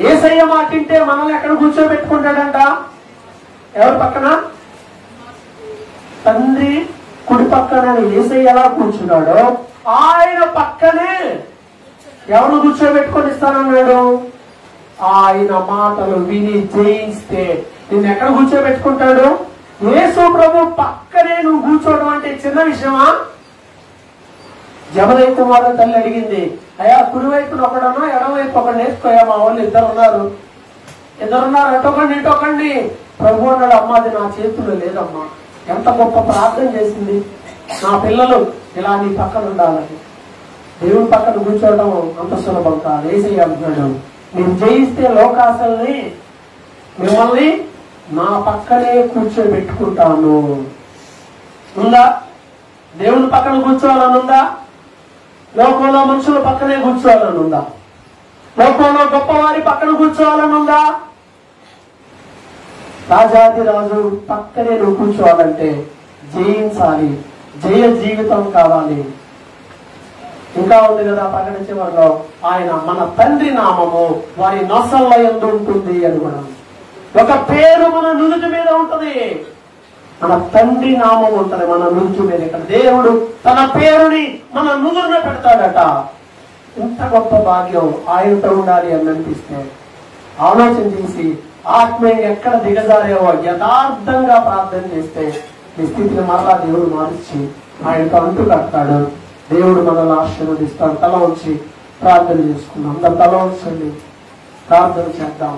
యేసయ్య మాట వింటే మనల్ని ఎక్కడ కూర్చోబెట్టుకుంటాడంట? ఎవరి పక్కన? తండ్రి కుడి పక్కన యేసయ్య ఎలా కూర్చున్నాడో ఆయన పక్కనే ఎవరు కూర్చోబెట్టుకొని ఇస్తానన్నాడు? ఆయన మాటలు విని జయిస్తే నిన్ను ఎక్కడ కూర్చోబెట్టుకుంటాడు? యేసు ప్రభు పక్కనే నువ్వు కూర్చోవడం అంటే చిన్న విషయమా? జబదయి కుమారు తల్లి అడిగింది, అయ్యా కుడివైపున ఒకడనో ఎడమవైపు ఒకటి నేర్చుకోయా, మా వాళ్ళు ఇద్దరున్నారు అటొకండి ఇటొకండి. ప్రభు అన్నాడు, అమ్మా అది నా చేతుల్లో లేదమ్మా. ఎంత గొప్ప ప్రార్థన చేసింది, నా పిల్లలు ఇలా నీ పక్కన ఉండాలని. దేవుని పక్కన కూర్చోవడం అంత సులభం కాదు. యేసయ్య అంటున్నాడు, నేను జయిస్తే లోకాశల్ని మిమ్మల్ని నా పక్కనే కూర్చోబెట్టుకుంటాను. ఉందా? దేవుని పక్కన కూర్చోవాలని ఉందా? లోకంలో మనుషుల పక్కనే కూర్చోవాలని ఉందా? లోకంలో గొప్పవారి పక్కన కూర్చోవాలని ఉందా? రాజాది రాజు పక్కనే నువ్వు కూర్చోవాలంటే జయించాలి, జయ జీవితం కావాలి. ఇంకా ఉంది కదా ప్రకటన చివరిలో, ఆయన మన తండ్రి నామము వారి నొసళ్ళ యందు ఉంటుంది అని కూడా. ఒక పేరు మన నుదుటి మీద ఉంటది, మన తండ్రి నామం ఉంటది మన నుదుటి మీద. ఇక్కడ దేవుడు తన పేరుని మన నుదురున పెడతాడట. ఇంత గొప్ప భాగ్యం ఆయనతో ఉండాలి అని అనిపిస్తే ఆలోచన చేసి ఆత్మీయంగా ఎక్కడ దిగజారేవో యథార్థంగా ప్రార్థన చేస్తే ఈ స్థితిని మరలా దేవుడు మార్చి ఆయనతో అంటు కడతాడు. దేవుడు మనల్ని ఆశీర్వదిస్తాడు. తల ఉంచి ప్రార్థన చేసుకుందాం. అందరు తల ఉంచండి, ప్రార్థన చేద్దాం.